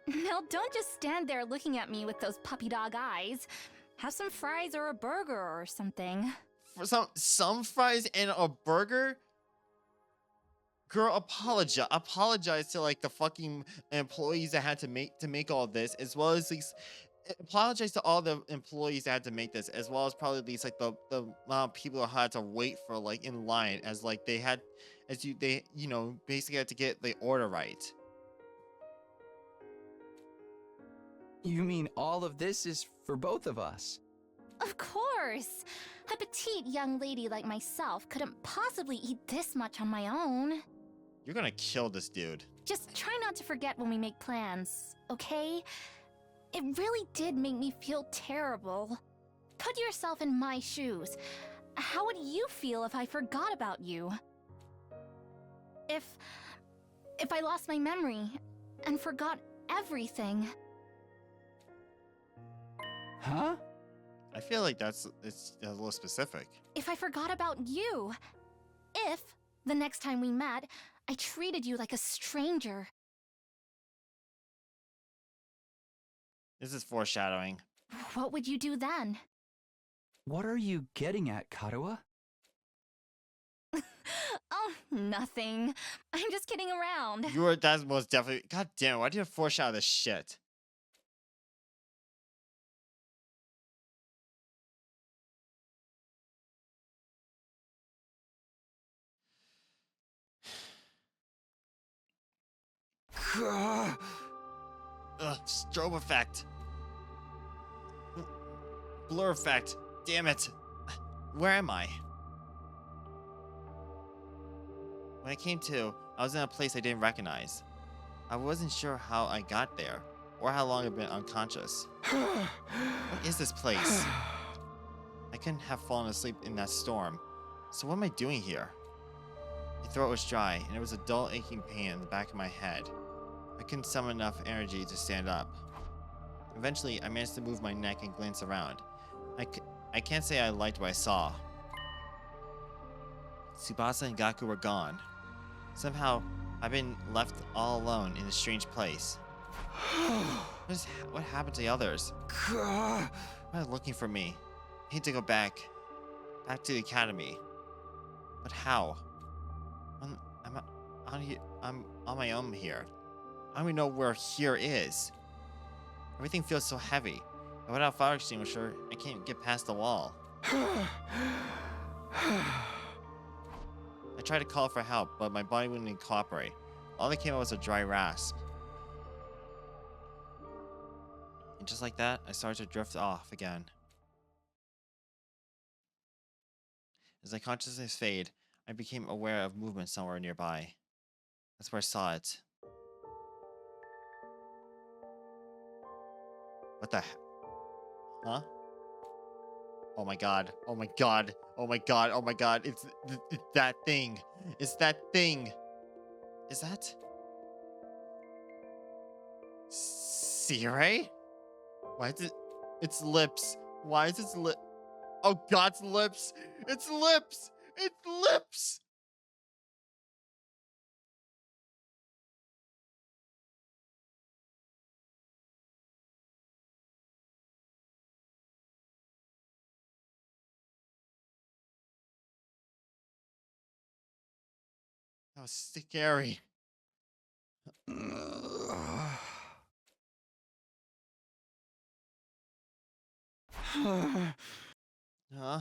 Now don't just stand there looking at me with those puppy dog eyes. Have some fries or a burger or something. For some fries and a burger? Girl, apologize to like the fucking employees that had to make all this, as well as these. Apologize to all the employees that had to make this, as well as probably these like the amount of people who had to wait for like in line, as like they basically had to get the order right. You mean all of this is for both of us? Of course! A petite young lady like myself couldn't possibly eat this much on my own. You're gonna kill this dude. Just try not to forget when we make plans, okay? It really did make me feel terrible. Put yourself in my shoes. How would you feel if I forgot about you? If I lost my memory and forgot everything. Huh? I feel like it's a little specific. If I forgot about you. If, the next time we met, I treated you like a stranger. This is foreshadowing. What would you do then? What are you getting at, Karuha? Oh, nothing. I'm just kidding around. That's most definitely. God damn it! Why do you foreshadow this shit? Ugh, strobe effect. Blur effect. Damn it. Where am I? When I came to, I was in a place I didn't recognize. I wasn't sure how I got there, or how long I've been unconscious. What is this place? I couldn't have fallen asleep in that storm. So what am I doing here? My throat was dry, and there was a dull aching pain in the back of my head. I couldn't summon enough energy to stand up. Eventually, I managed to move my neck and glance around. I can't say I liked what I saw. Tsubasa and Gaku were gone. Somehow, I've been left all alone in a strange place. What happened to the others? Why are they looking for me? I need to go back to the academy. But how? I'm on my own here. I don't even know where here is. Everything feels so heavy. And without a fire extinguisher, I can't get past the wall. I tried to call for help, but my body wouldn't cooperate. All that came out was a dry rasp. And just like that, I started to drift off again. As my consciousness faded, I became aware of movement somewhere nearby. That's where I saw it. What the Huh? Oh my god. Oh my god. Oh my god. Oh my god. It's that thing. It's that thing. Is that Sire? Why is it? Its lips. Why is its lip? Oh God's lips. Its lips. Its lips. That was scary. Huh?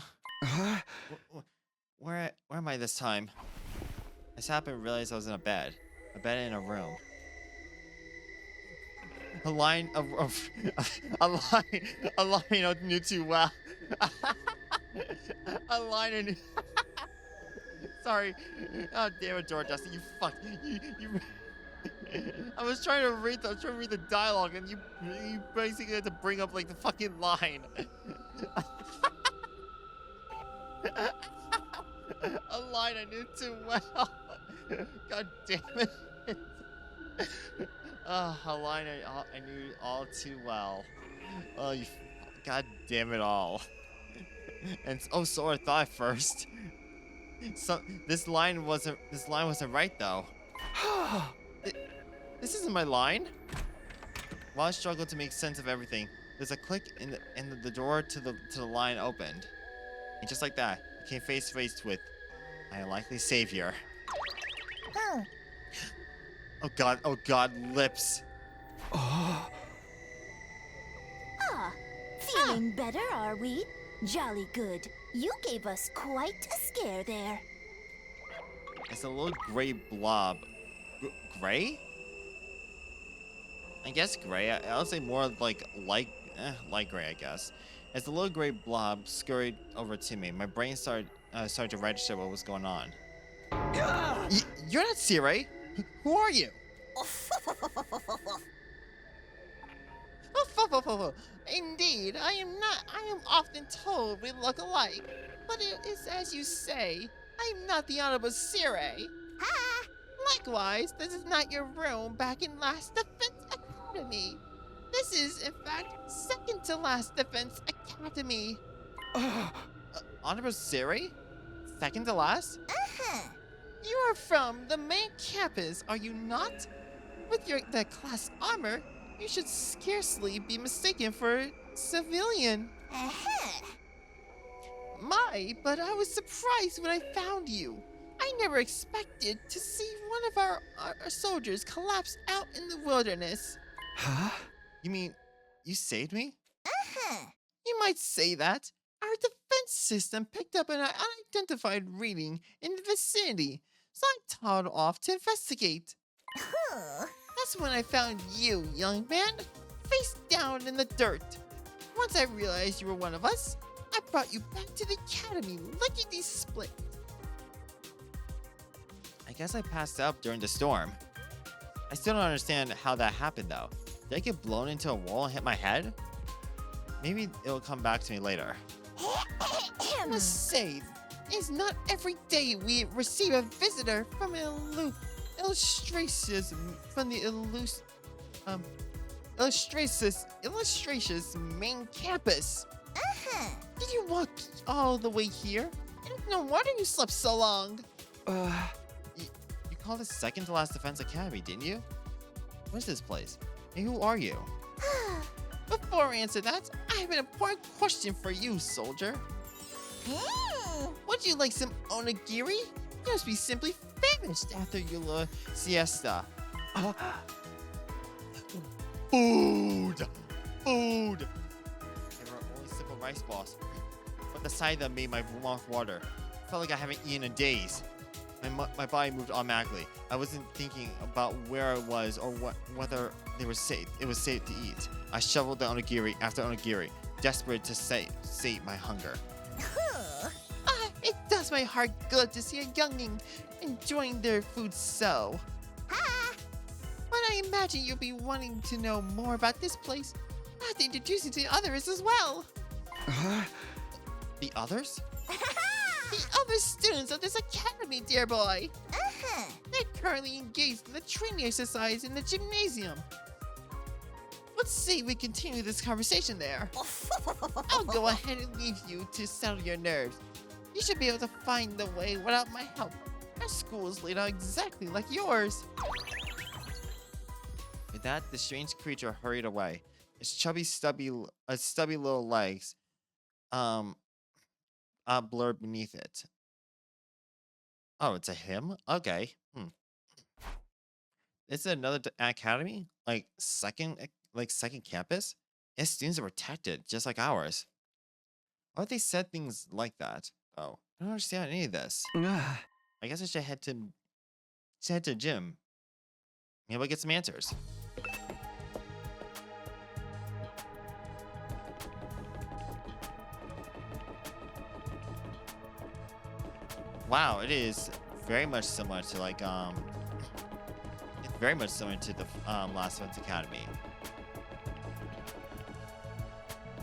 Where am I this time? I sat up and realized I was in a bed in a room. A line of a line I knew too well. A line I knew. Sorry. Oh damn it, George Dustin, you fuck. You I was trying to read the dialogue, and you basically had to bring up like the fucking line. A line I knew too well. God damn it. A line I knew all too well. Oh, you. God damn it all. And so I thought at first. So this line wasn't right though. This isn't my line. While I struggled to make sense of everything, there's a click and the door to the line opened. And just like that, I came face to face with my unlikely savior. Oh god, lips. Ah, feeling better, are we? Jolly good. You gave us quite a scare there. It's a little gray blob. Gray? I guess gray. I'll say more like light gray, I guess. As the little gray blob scurried over to me, my brain started to register what was going on. You're not Sirei. Who are you? Indeed, I am not. I am often told we look alike, but it is as you say. I am not the Honorable Sirei. Ha! Likewise, this is not your room back in Last Defense Academy. This is, in fact, second to Last Defense Academy. Honorable Sirei? Second to last? You are from the main campus, are you not? With that class armor, you should scarcely be mistaken for a civilian. My, but I was surprised when I found you. I never expected to see one of our soldiers collapse out in the wilderness. Huh? You mean, you saved me? You might say that. Our defense system picked up an unidentified reading in the vicinity, so I toddled off to investigate. That's when I found you, young man, face down in the dirt. Once I realized you were one of us, I brought you back to the academy, lickety-split. I guess I passed out during the storm. I still don't understand how that happened, though. Did I get blown into a wall and hit my head? Maybe it'll come back to me later. I must say, it's not every day we receive a visitor from illustrations main campus. Did you walk all the way here? No wonder you slept so long. You called it second to last Defense Academy, didn't you? What is this place? And who are you? Before I answer that, I have an important question for you, soldier. Would you like some onigiri? You must be simply famished after your little siesta. Food! Food! They were only simple rice balls, but the sight of them made my mouth water. Felt like I haven't eaten in days. My body moved automatically. I wasn't thinking about where I was or whether they were safe. It was safe to eat. I shoveled the onigiri after onigiri, desperate to sate my hunger. It does my heart good to see a youngling enjoying their food so. But I imagine you'll be wanting to know more about this place. I have to introduce you to the others as well. The others? The other students of this academy, dear boy. They're currently engaged in the training exercise in the gymnasium. Let's say we continue this conversation there. I'll go ahead and leave you to settle your nerves. You should be able to find the way without my help. Our school is laid out exactly like yours. With that, the strange creature hurried away. Its stubby little legs, blurred beneath it. Oh, it's a him? Okay. Is it another academy? Like second campus? Its students are protected, just like ours. Why would they said things like that? Oh, I don't understand any of this. I guess I should head to the gym. Maybe I'll get some answers. Wow, it is very much similar to like it's very much similar to the Last Defense Academy.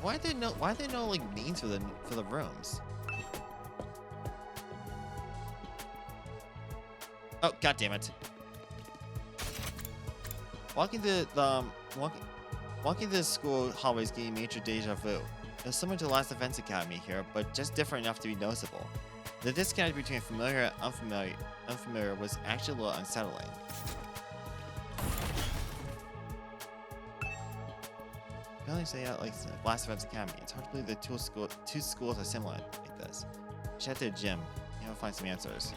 Why are there no like names for the rooms? Oh, god damn it. Walking through the school hallways gave me major deja vu. It was similar to the Last Defense Academy here, but just different enough to be noticeable. The disconnect between familiar and unfamiliar was actually a little unsettling. Apparently say out like Last Defense Academy. It's hard to believe the two schools are similar like this. Check the gym. You know, find some answers.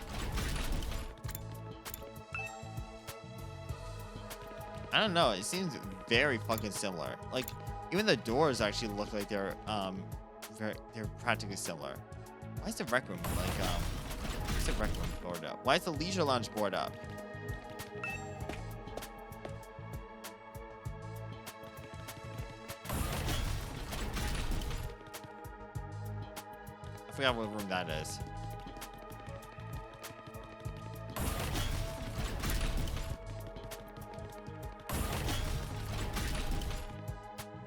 I don't know. It seems very fucking similar. Like even the doors actually look like they're practically similar. Why is the rec room like why's the rec room boarded up? Why is the leisure lounge boarded up? forgot what room that is.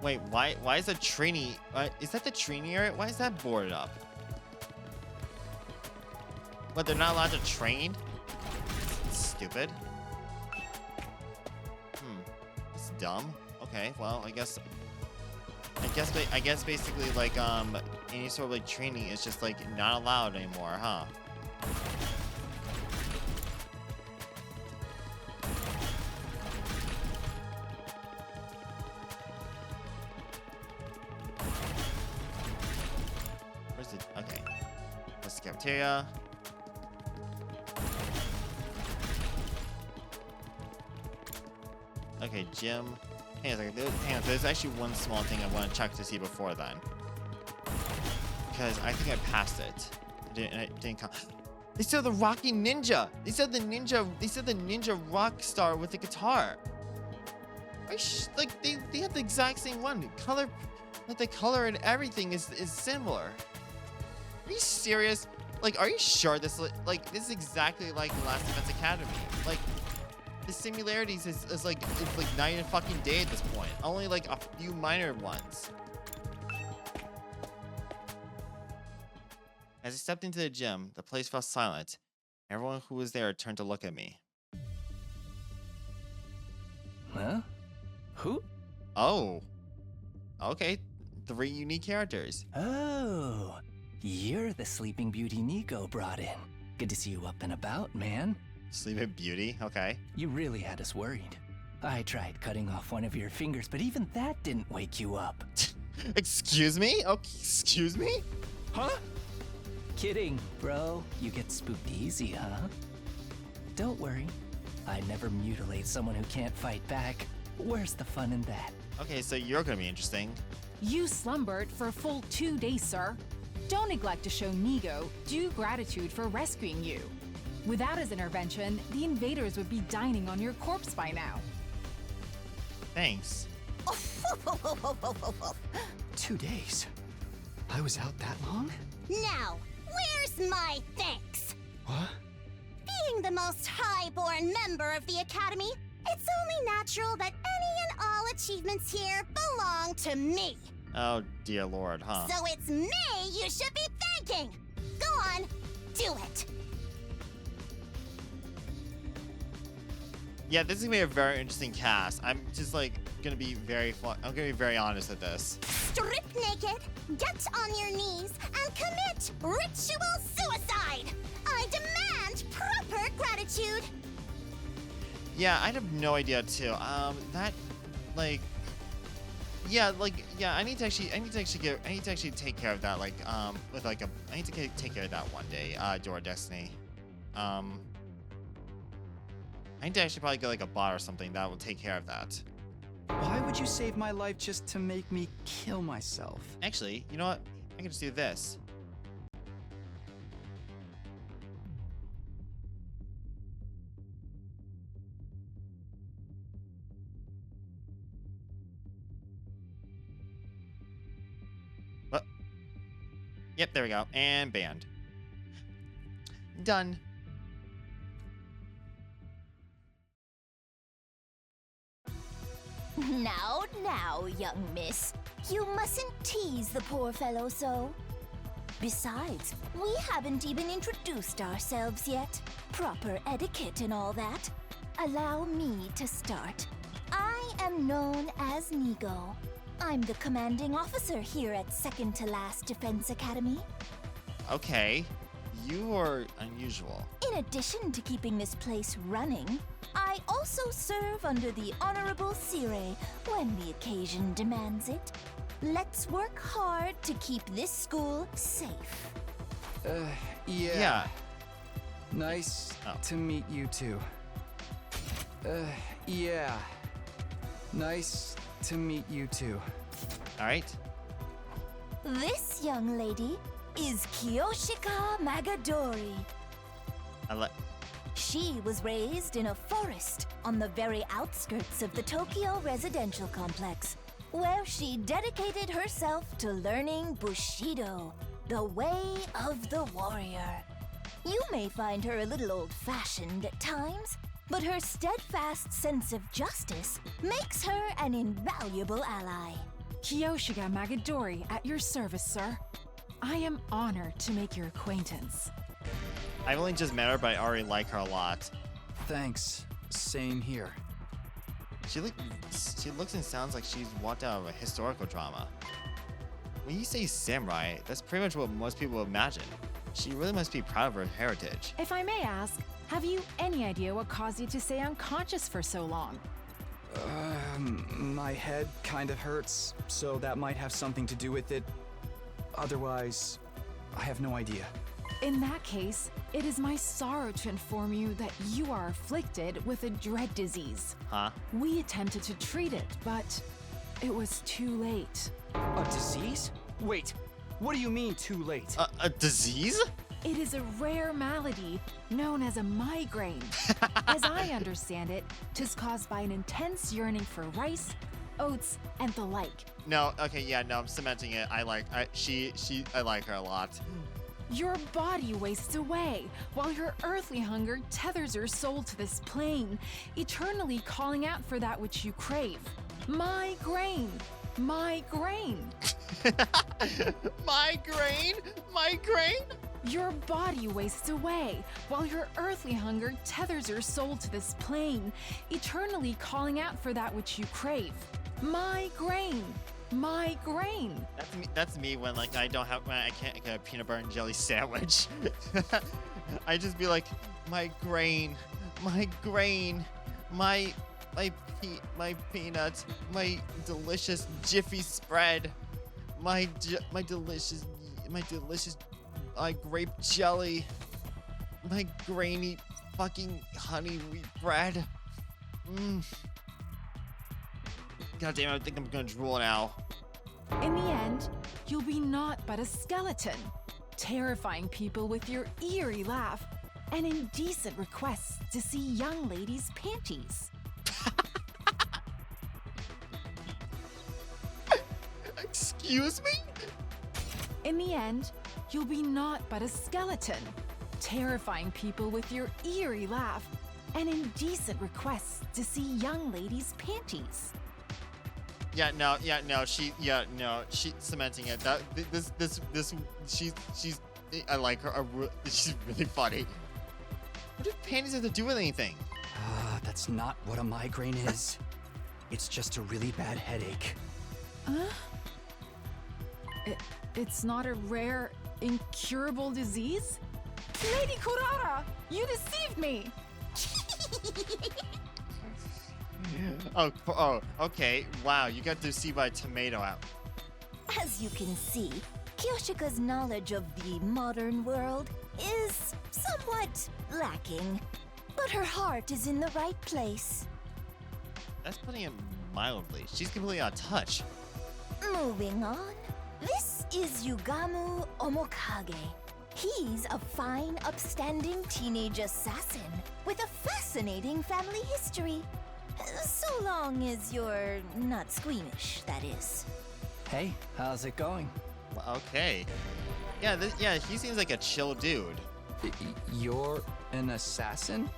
Wait, why is the trainee? Is that the trainee area? Why is that boarded up? What, they're not allowed to train? Stupid. It's dumb. Okay, well, I guess basically like any sort of like training is just like not allowed anymore, huh? Where's it? Okay. That's the cafeteria. Okay, gym. Hang on a second. Hang on. There's actually one small thing I want to check to see before then. Because I think I passed it. I didn't come. They said the Rocky Ninja. They said the ninja. They said the ninja rock star with the guitar. Like they have the exact same one. Color, like the color and everything is similar. Are you serious? Like, are you sure this is exactly like the Last Defense Academy? Like, the similarities is like night and fucking day at this point. Only like a few minor ones. As I stepped into the gym, the place fell silent. Everyone who was there turned to look at me. Huh? Who? Oh. Okay. 3 unique characters. Oh, you're the Sleeping Beauty Nigou brought in. Good to see you up and about, man. Sleeping Beauty, okay. You really had us worried. I tried cutting off one of your fingers, but even that didn't wake you up. Excuse me? Oh, excuse me? Huh? Kidding, bro. You get spooked easy, huh? Don't worry. I never mutilate someone who can't fight back. Where's the fun in that? Okay, so you're gonna be interesting. You slumbered for a full 2 days, sir. Don't neglect to show Nigou due gratitude for rescuing you. Without his intervention, the invaders would be dining on your corpse by now. Thanks. 2 days? I was out that long? Now, where's my thanks? What? Being the most high-born member of the Academy, it's only natural that any and all achievements here belong to me. Oh, dear Lord, huh? So it's me you should be thanking. Go on, do it. Yeah, this is gonna be a very interesting cast. I'm just like gonna be I'm gonna be very honest with this. Strip naked, get on your knees, and commit ritual suicide. I demand proper gratitude. Yeah, I have no idea too. That, like, yeah, I need to actually take care of that. Like, with like I need to take care of that one day. Door Destiny. I need to actually probably get like a bot or something that will take care of that. Why would you save my life just to make me kill myself? Actually, you know what? I can just do this. What? Yep, there we go. And banned. Done. Now, young miss. You mustn't tease the poor fellow so. Besides, we haven't even introduced ourselves yet. Proper etiquette and all that. Allow me to start. I am known as Nigou. I'm the commanding officer here at Second to Last Defense Academy. Okay. You are unusual. In addition to keeping this place running, I also serve under the Honorable Sire when the occasion demands it. Let's work hard to keep this school safe. Yeah. Nice to meet you too. Yeah. Nice to meet you too. All right. This young lady is Kiyoshika Magadori. She was raised in a forest on the very outskirts of the Tokyo residential complex, where she dedicated herself to learning Bushido, The way of the warrior. You may find her a little old-fashioned at times, but her steadfast sense of justice makes her an invaluable ally. Kiyoshiga Magadori at your service, sir. I am honored to make your acquaintance. I've only just met her, but I already like her a lot. Thanks. Same here. She looks and sounds like she's walked out of a historical drama. When you say samurai, that's pretty much what most people imagine. She really must be proud of her heritage. If I may ask, have you any idea what caused you to stay unconscious for so long? My head kind of hurts, so that might have something to do with it. Otherwise, I have no idea. In that case, it is my sorrow to inform you that you are afflicted with a dread disease. Huh? We attempted to treat it, but it was too late. A disease? Wait, what do you mean too late? A disease? It is a rare malady known as a migraine. As I understand it, 'tis caused by an intense yearning for rice, oats, and the like. No, okay, yeah, no, I'm cementing it. I like her a lot. Your body wastes away, while your earthly hunger tethers your soul to this plane, eternally calling out for that which you crave. Migraine! Migraine! Migraine? Migraine? Your body wastes away, while your earthly hunger tethers your soul to this plane, eternally calling out for that which you crave. Migraine! Migraine! That's me when like I can't get a peanut butter and jelly sandwich. I just be like, migraine, migraine, my peanuts, my delicious Jiffy spread, my delicious grape jelly, my grainy fucking honey wheat bread. God damn it, I think I'm gonna drool now. In the end, you'll be naught but a skeleton, terrifying people with your eerie laugh and indecent requests to see young ladies' panties. Excuse me? In the end, you'll be naught but a skeleton, terrifying people with your eerie laugh and indecent requests to see young ladies' panties. She's cementing it. She's I like her. She's really funny. What do panties have to do with anything? That's not what a migraine is. It's just a really bad headache. It's not a rare, incurable disease? Lady Kurara, you deceived me! Oh, okay. Wow, you got to see my tomato out. As you can see, Kyoshika's knowledge of the modern world is somewhat lacking, but her heart is in the right place. That's putting it mildly. She's completely out of touch. Moving on, this is Yugamu Omokage. He's a fine, upstanding teenage assassin with a fascinating family history. So long as you're not squeamish, that is. Hey, how's it going? Okay. Yeah, he seems like a chill dude. You're an assassin?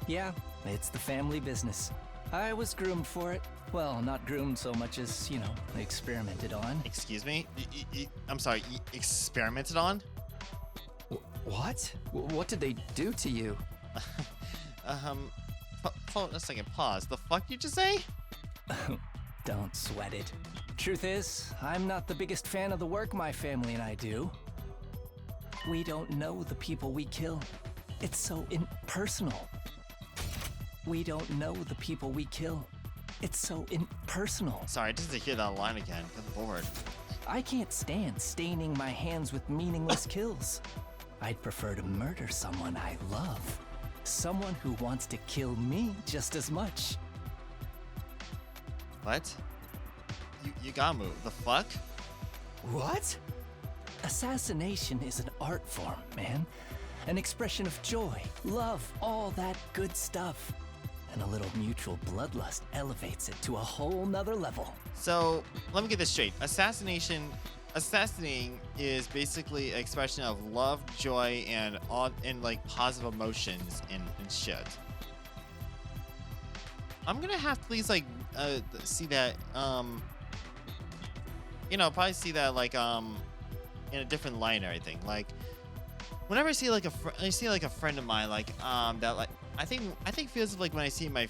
Yeah, it's the family business. I was groomed for it. Well, not groomed so much as, experimented on. Excuse me? I'm sorry, experimented on? What? What did they do to you? Hold a second, pause. The fuck you just say? Don't sweat it. Truth is, I'm not the biggest fan of the work my family and I do. We don't know the people we kill. It's so impersonal. We don't know the people we kill. It's so impersonal. Sorry, just to hear that line again. Good lord. I can't stand staining my hands with meaningless kills. I'd prefer to murder someone I love. Someone who wants to kill me just as much. What? You gotta move. The fuck? What? Assassination is an art form, man. An expression of joy, love, all that good stuff. And a little mutual bloodlust elevates it to a whole nother level. So, let me get this straight. Assassination assassinating is basically an expression of love, joy, and all and like positive emotions and shit. I'm gonna have to at least like see that probably see that like in a different light and everything. Like whenever I see like a friend of mine like that like I think feels like when I see one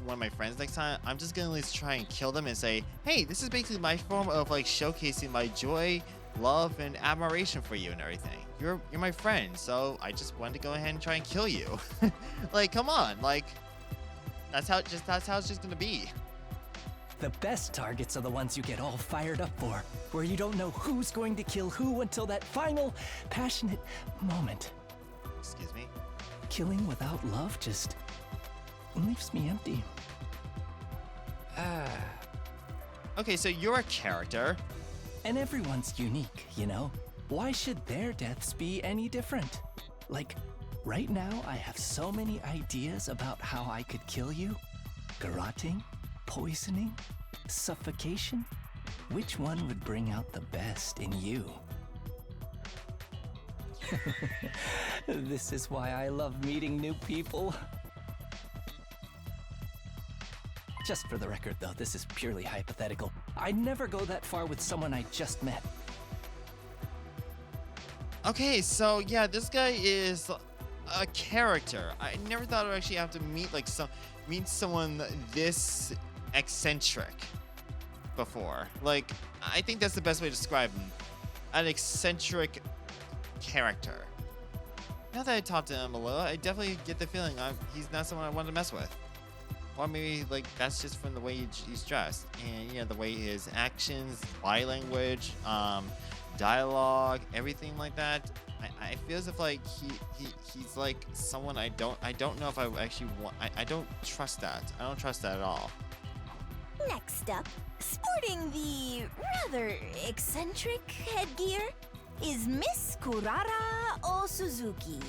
of my friends next time, I'm just gonna at least try and kill them and say, hey, this is basically my form of like showcasing my joy, love, and admiration for you and everything. You're my friend, so I just wanted to go ahead and try and kill you. Like, come on, like that's how it's just gonna be. The best targets are the ones you get all fired up for, where you don't know who's going to kill who until that final, passionate moment. Excuse me? Killing without love just leaves me empty. Okay, so you're a character. And everyone's unique, you know? Why should their deaths be any different? Like, right now I have so many ideas about how I could kill you. Garroting, poisoning, suffocation. Which one would bring out the best in you? This is why I love meeting new people. Just for the record, though, this is purely hypothetical. I'd never go that far with someone I just met. Okay, so yeah, this guy is a character. I never thought I'd actually have to meet someone this eccentric before. Like, I think that's the best way to describe him. An eccentric character. Now that I talked to him a little, I definitely get the feeling he's not someone I want to mess with. Or maybe like that's just from the way he's dressed and the way his actions, body language, dialogue, everything like that. I feel as if like he's like someone I don't know if I actually want. I don't trust that. I don't trust that at all. Next up, sporting the rather eccentric headgear, is Miss Kurara Osuzuki.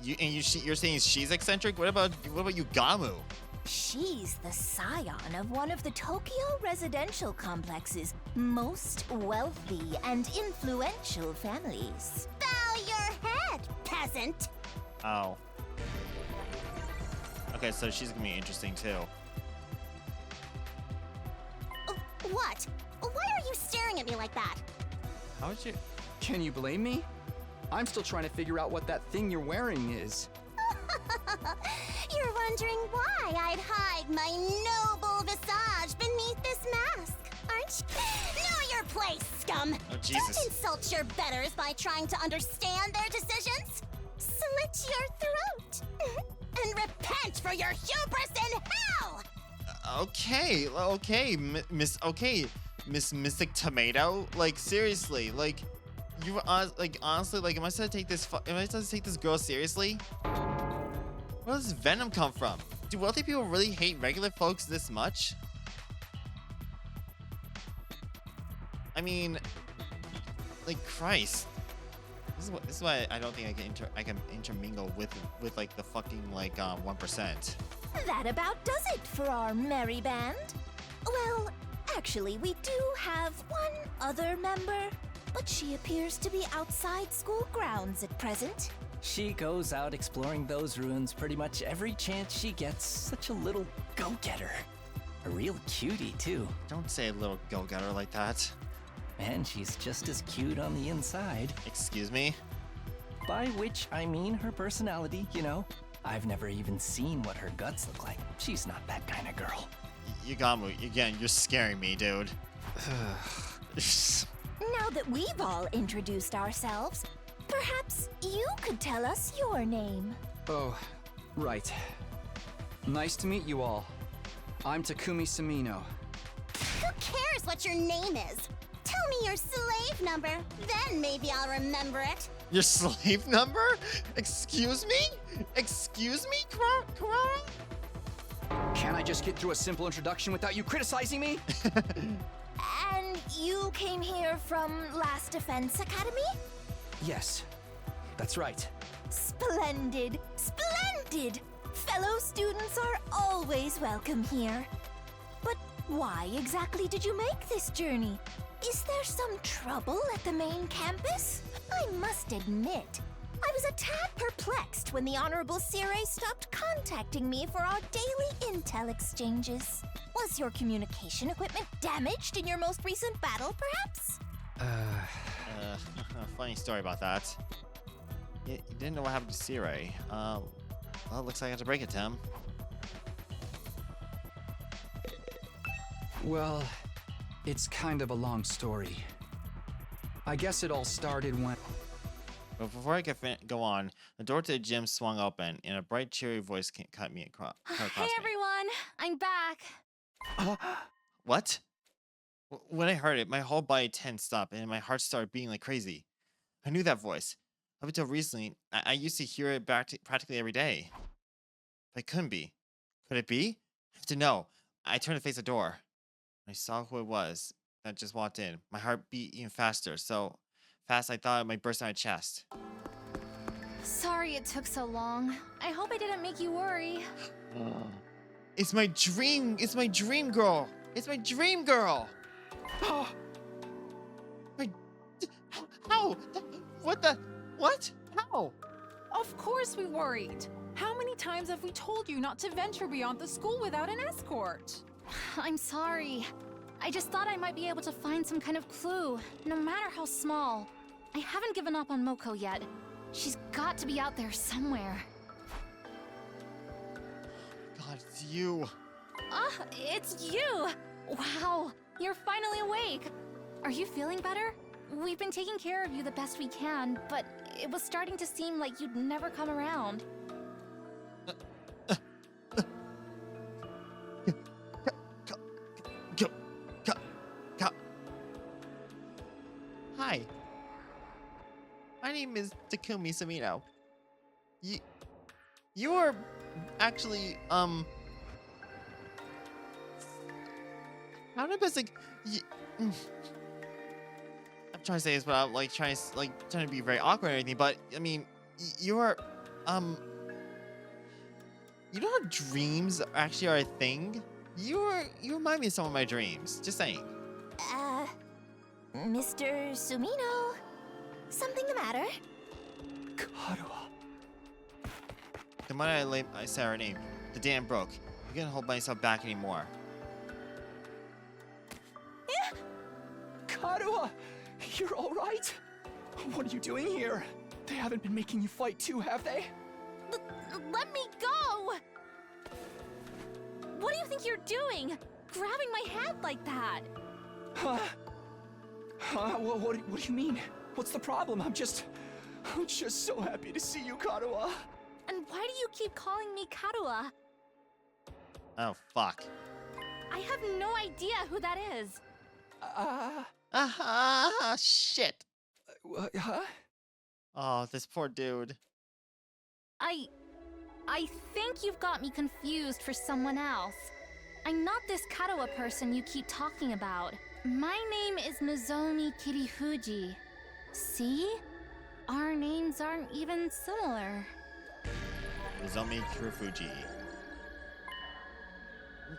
You're saying she's eccentric? What about you, Gamu? She's the scion of one of the Tokyo residential complex's most wealthy and influential families. Bow your head, peasant! Oh. Okay, so she's gonna be interesting too. What? Why are you staring at me like that? How would you? Can you blame me? I'm still trying to figure out what that thing you're wearing is. You're wondering why I'd hide my noble visage beneath this mask, aren't you? Know your place, scum! Oh, Jesus. Don't insult your betters by trying to understand their decisions. Slit your throat and repent for your hubris in hell! Okay, Miss Mystic Tomato. Like seriously, like you like honestly, like am I supposed to take this girl seriously? Where does venom come from? Do wealthy people really hate regular folks this much? I mean, like Christ. This is why I don't think I can intermingle with like the fucking like 1%. That about does it for our merry band. Well, actually, we do have one other member, but she appears to be outside school grounds at present. She goes out exploring those ruins pretty much every chance she gets. Such a little go-getter. A real cutie, too. Don't say a little go-getter like that. And she's just as cute on the inside. Excuse me? By which I mean her personality, you know. I've never even seen what her guts look like. She's not that kind of girl. Yugamu, again, you're scaring me, dude. Now that we've all introduced ourselves, perhaps you could tell us your name. Oh, right. Nice to meet you all. I'm Takumi Samino. Who cares what your name is? Tell me your slave number, then maybe I'll remember it. Your slave number? Excuse me? Excuse me, Kurara? Can't I just get through a simple introduction without you criticizing me? And you came here from Last Defense Academy? Yes, that's right. Splendid! Splendid! Fellow students are always welcome here. But Why exactly did you make this journey? Is there some trouble at the main campus? I must admit, I was a tad perplexed when the Honorable Sire stopped contacting me for our daily intel exchanges. Was your communication equipment damaged in your most recent battle, perhaps? Funny story about that. You didn't know what happened to Sire. Well, it looks like I have to break it to him. Well, it's kind of a long story. I guess it all started when... But before I can go on, the door to the gym swung open, and a bright, cheery voice cut across Hey me. everyone, I'm back. What? When I heard it, my whole body tensed up, and my heart started beating like crazy. I knew that voice. Up until recently, I used to hear it practically every day. But it couldn't be. Could it be? I have to know. I turned to face the door. I saw who it was that just walked in. My heart beat even faster, so fast I thought it might burst out my chest. Sorry it took so long. I hope I didn't make you worry. It's my dream. It's my dream girl. It's my dream girl. How? What the? What? How? Of course we worried. How many times have we told you not to venture beyond the school without an escort? I'm sorry. I just thought I might be able to find some kind of clue, no matter how small. I haven't given up on Moko yet. She's got to be out there somewhere. God, it's you. It's you! Wow, you're finally awake. Are you feeling better? We've been taking care of you the best we can, but it was starting to seem like you'd never come around. Hi. My name is Takumi Samino. You are actually, how do I best, like, I'm trying to say this without, like, trying to be very awkward or anything, but, I mean, you are, you know how dreams actually are a thing? You remind me of some of my dreams, just saying. Mr. Sumino? Something the matter? Karuha. The moment I said her name, the dam broke. I couldn't hold myself back anymore. Karuha! You're all right? What are you doing here? They haven't been making you fight too, have they? Let me go! What do you think you're doing? Grabbing my hand like that? What do you mean? What's the problem? I'm just so happy to see you, Karuha. And why do you keep calling me Karua? Oh, fuck. I have no idea who that is. Shit. Huh? Oh, this poor dude. I think you've got me confused for someone else. I'm not this Karua person you keep talking about. My name is Nozomi Kirifuji. See? Our names aren't even similar. Nozomi Kirifuji.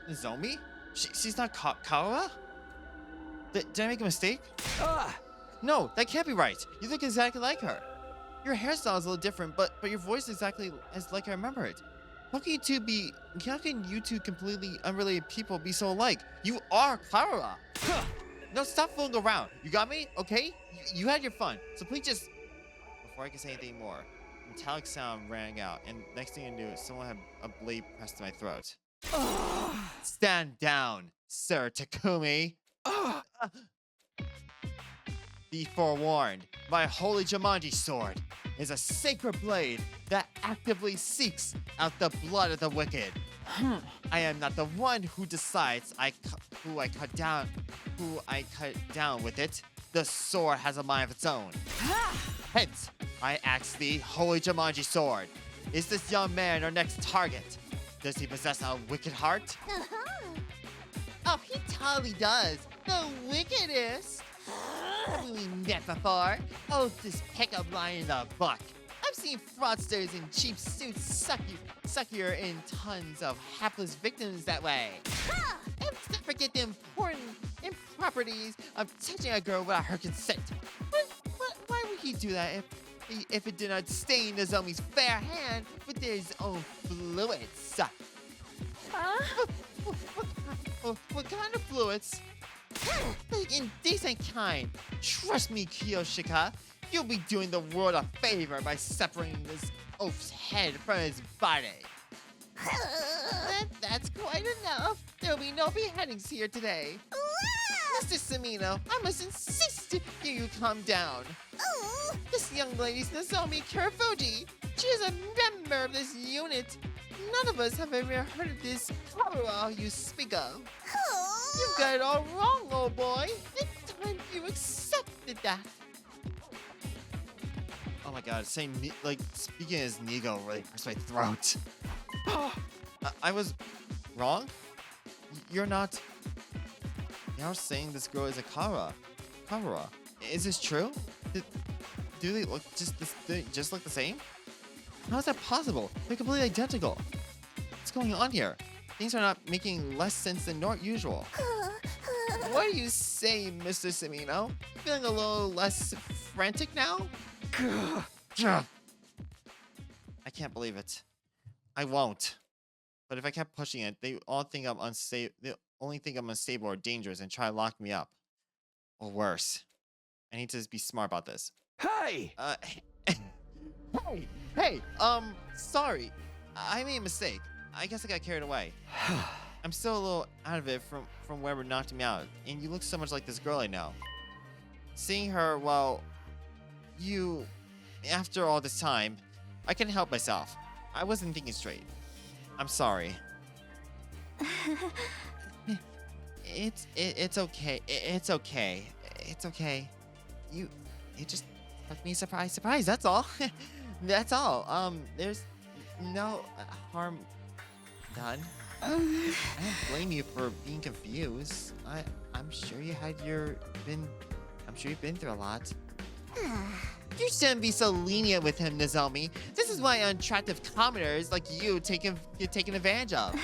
Nozomi? She's not Kawa? Did I make a mistake? No, that can't be right. You look exactly like her. Your hairstyle is a little different, but your voice is exactly as like I remember it. How can you two completely unrelated people be so alike? You are Clara. No, stop fooling around. You got me? Okay? You had your fun. So please just... Before I can say anything more, a metallic sound rang out, and next thing I knew, someone had a blade pressed to my throat. Stand down, Sir Takumi. Be forewarned, my holy Jumanji sword is a sacred blade that actively seeks out the blood of the wicked. I am not the one who decides who I cut down with it. The sword has a mind of its own. Hence, I ask thee, holy Jumanji sword, is this young man our next target? Does he possess a wicked heart? Oh, he totally does. The wickedest. Haven't we met before? Oh, this pickup line in the book. I've seen fraudsters in cheap suits suckier in tons of hapless victims that way. It Let's not forget the important improprieties of touching a girl without her consent. Why would he do that if it did not stain Nozomi's fair hand with his own fluids? Huh? What kind of fluids? Indecent kind. Trust me, Kiyoshika. You'll be doing the world a favor by separating this oaf's head from his body. That's quite enough. There'll be no beheadings here today. Mr. Samino, I must insist you calm down. This young lady's Nozomi Kurafuji. She is a member of this unit. None of us have ever heard of this Karawa you speak of. You've got it all wrong, old boy. It's time you accepted that. Oh my god, saying, like, speaking as Nigou really hurts my throat. I was wrong? You're not... You're saying this girl is a Kara. Is this true? Do they look just look the same? How is that possible? They're completely identical. What's going on here? Things are not making less sense than usual. What do you say, Mr. Samino? Feeling a little less frantic now? I can't believe it. I won't. But if I kept pushing it, they all think I'm unstable. They only think I'm unstable or dangerous and try to lock me up. Or worse. I need to be smart about this. Hey! Hey, sorry. I made a mistake. I guess I got carried away. I'm still a little out of it from wherever knocked me out, and you look so much like this girl I know. Seeing her, well, after all this time, I couldn't help myself. I wasn't thinking straight. I'm sorry. It's okay. It's okay. It's okay. You just took me surprise, that's all. That's all. There's no harm done. I don't blame you for being confused. I'm sure you've been through a lot. You shouldn't be so lenient with him, Nozomi. This is why unattractive commoners like you get taken advantage of.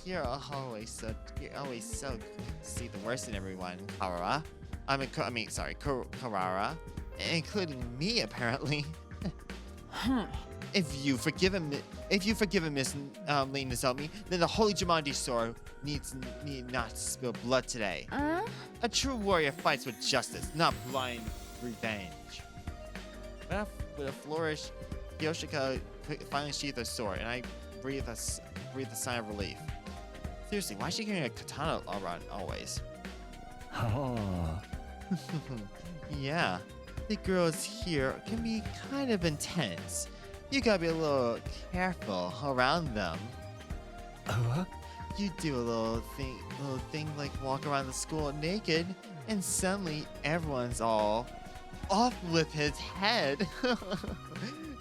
You're always so quick to see the worst in everyone, Karara. Karara, including me, apparently. If you forgive him, Miss Lady Nozomi, then the Holy Jumanji sword need not spill blood today. A true warrior fights with justice, not blind revenge. With a flourish, Yoshika finally sheathed her sword, and I breathed a sigh of relief. Seriously, why is she carrying a katana around always? Oh. Yeah, the girls here can be kind of intense. You gotta be a little careful around them. You do a little thing like walk around the school naked, and suddenly everyone's all off with his head.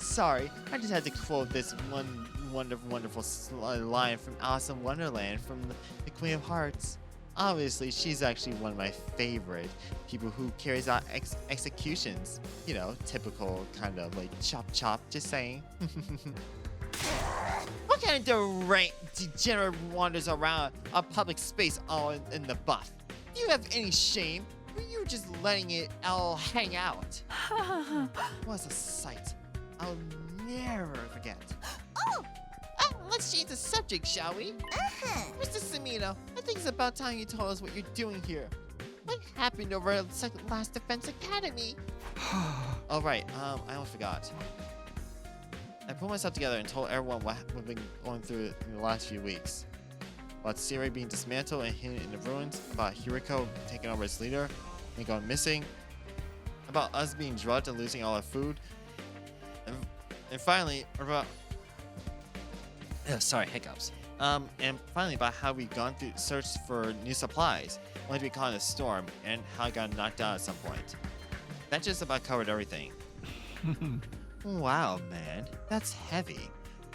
Sorry, I just had to quote this one wonderful line from Alice in Wonderland from the Queen of Hearts. Obviously, she's actually one of my favorite people who carries out executions. You know, typical kind of like chop, just saying. What kind of degenerate wanders around a public space all in the buff? Do you have any shame? Or you just letting it all hang out? What's a sight I'll never forget. Let's change the subject, shall we? Mr. Samino, I think it's about time you told us what you're doing here. What happened over at Last Defense Academy? Oh, right. I almost forgot. I pulled myself together and told everyone what we've been going through in the last few weeks. About Siri being dismantled and hidden in the ruins, about Hiriko taking over as leader and going missing, about us being drugged and losing all our food, and finally, about... sorry, hiccups. And finally about how we've gone through search for new supplies, only to be caught in a storm, and how I got knocked down at some point. That just about covered everything. Wow, man, that's heavy.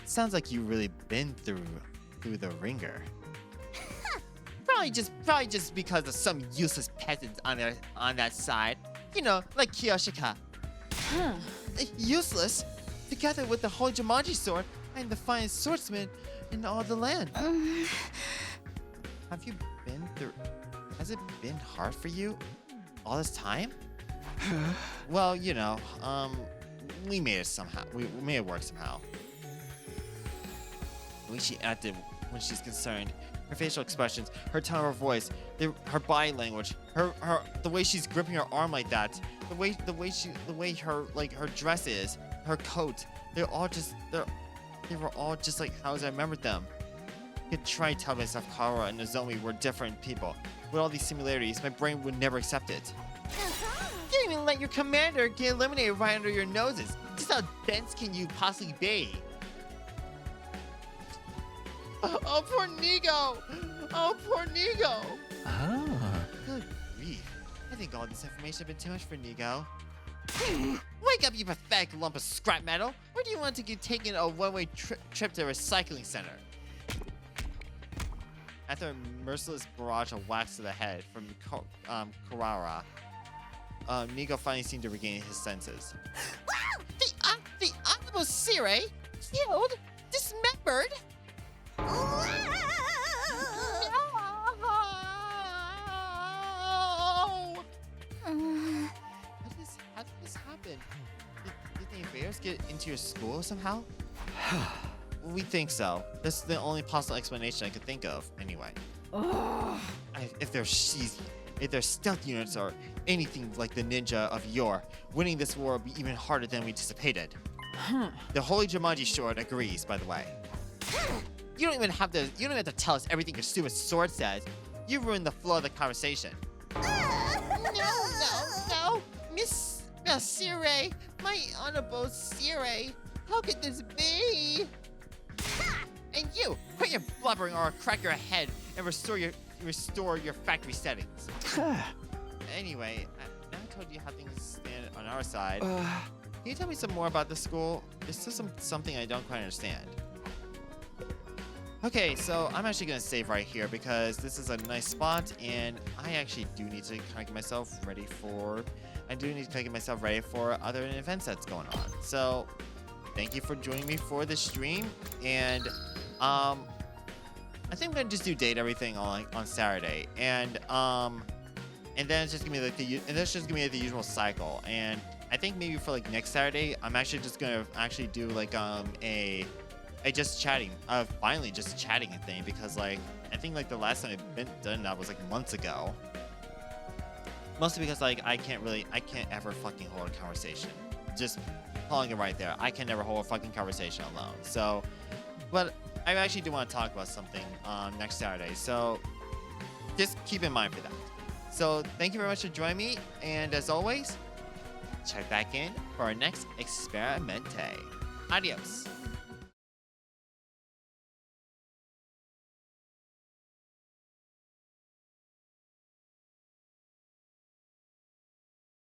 Sounds like you've really been through the ringer. Probably just because of some useless peasants on that side. You know, like Kiyoshika. Useless? Together with the Holy Jumanji sword and the finest swordsman in all the land. have you been through? Has it been hard for you all this time? Well, you know, we made it somehow. We made it work somehow. The way she acted when she's concerned, her facial expressions, her tone of her voice, her body language, the way she's gripping her arm like that, the way her her dress is, her coat, they were all just like how I remembered them. I could try to tell myself Kara and Nozomi were different people. With all these similarities, my brain would never accept it. You didn't even let your commander get eliminated right under your noses. Just how dense can you possibly be? Oh, poor Nigou! Oh, poor Nigou! Ah. Good grief. I think all this information has been too much for Nigou. Wake up, you pathetic lump of scrap metal! Or do you want to get taken a one-way trip to a recycling center? After a merciless barrage of whacks to the head from Kurara, Nigou finally seemed to regain his senses. Wow! The Honorable Sire killed, dismembered. No! How did this happen? Did the invaders get into your school somehow? We think so. That's the only possible explanation I could think of, anyway. If they're stealth units or anything like the ninja of yore, winning this war will be even harder than we anticipated. The Holy Jumanji Sword agrees, by the way. You don't even have to tell us everything your stupid sword says. You ruined the flow of the conversation. No, Miss Sire, my honorable Sire, how could this be? And you, quit your blubbering or I'll crack your head and restore your factory settings. Anyway, now I told you how things stand on our side. Can you tell me some more about the school? This is something I don't quite understand. Okay, so I'm actually gonna save right here because this is a nice spot, and I actually do need to kind of get myself ready for. Other events that's going on. So, thank you for joining me for this stream, and I think I'm gonna just date everything on Saturday, and then it's just gonna be the usual cycle, and I think maybe for next Saturday, I'm actually just gonna do finally just chatting thing, because I think the last time I've been done that was months ago. Mostly because I can't ever fucking hold a conversation. Just calling it right there. I can never hold a fucking conversation alone. So, but I actually do want to talk about something next Saturday. So just keep in mind for that. So thank you very much for joining me, and as always, check back in for our next Experimente. Adios.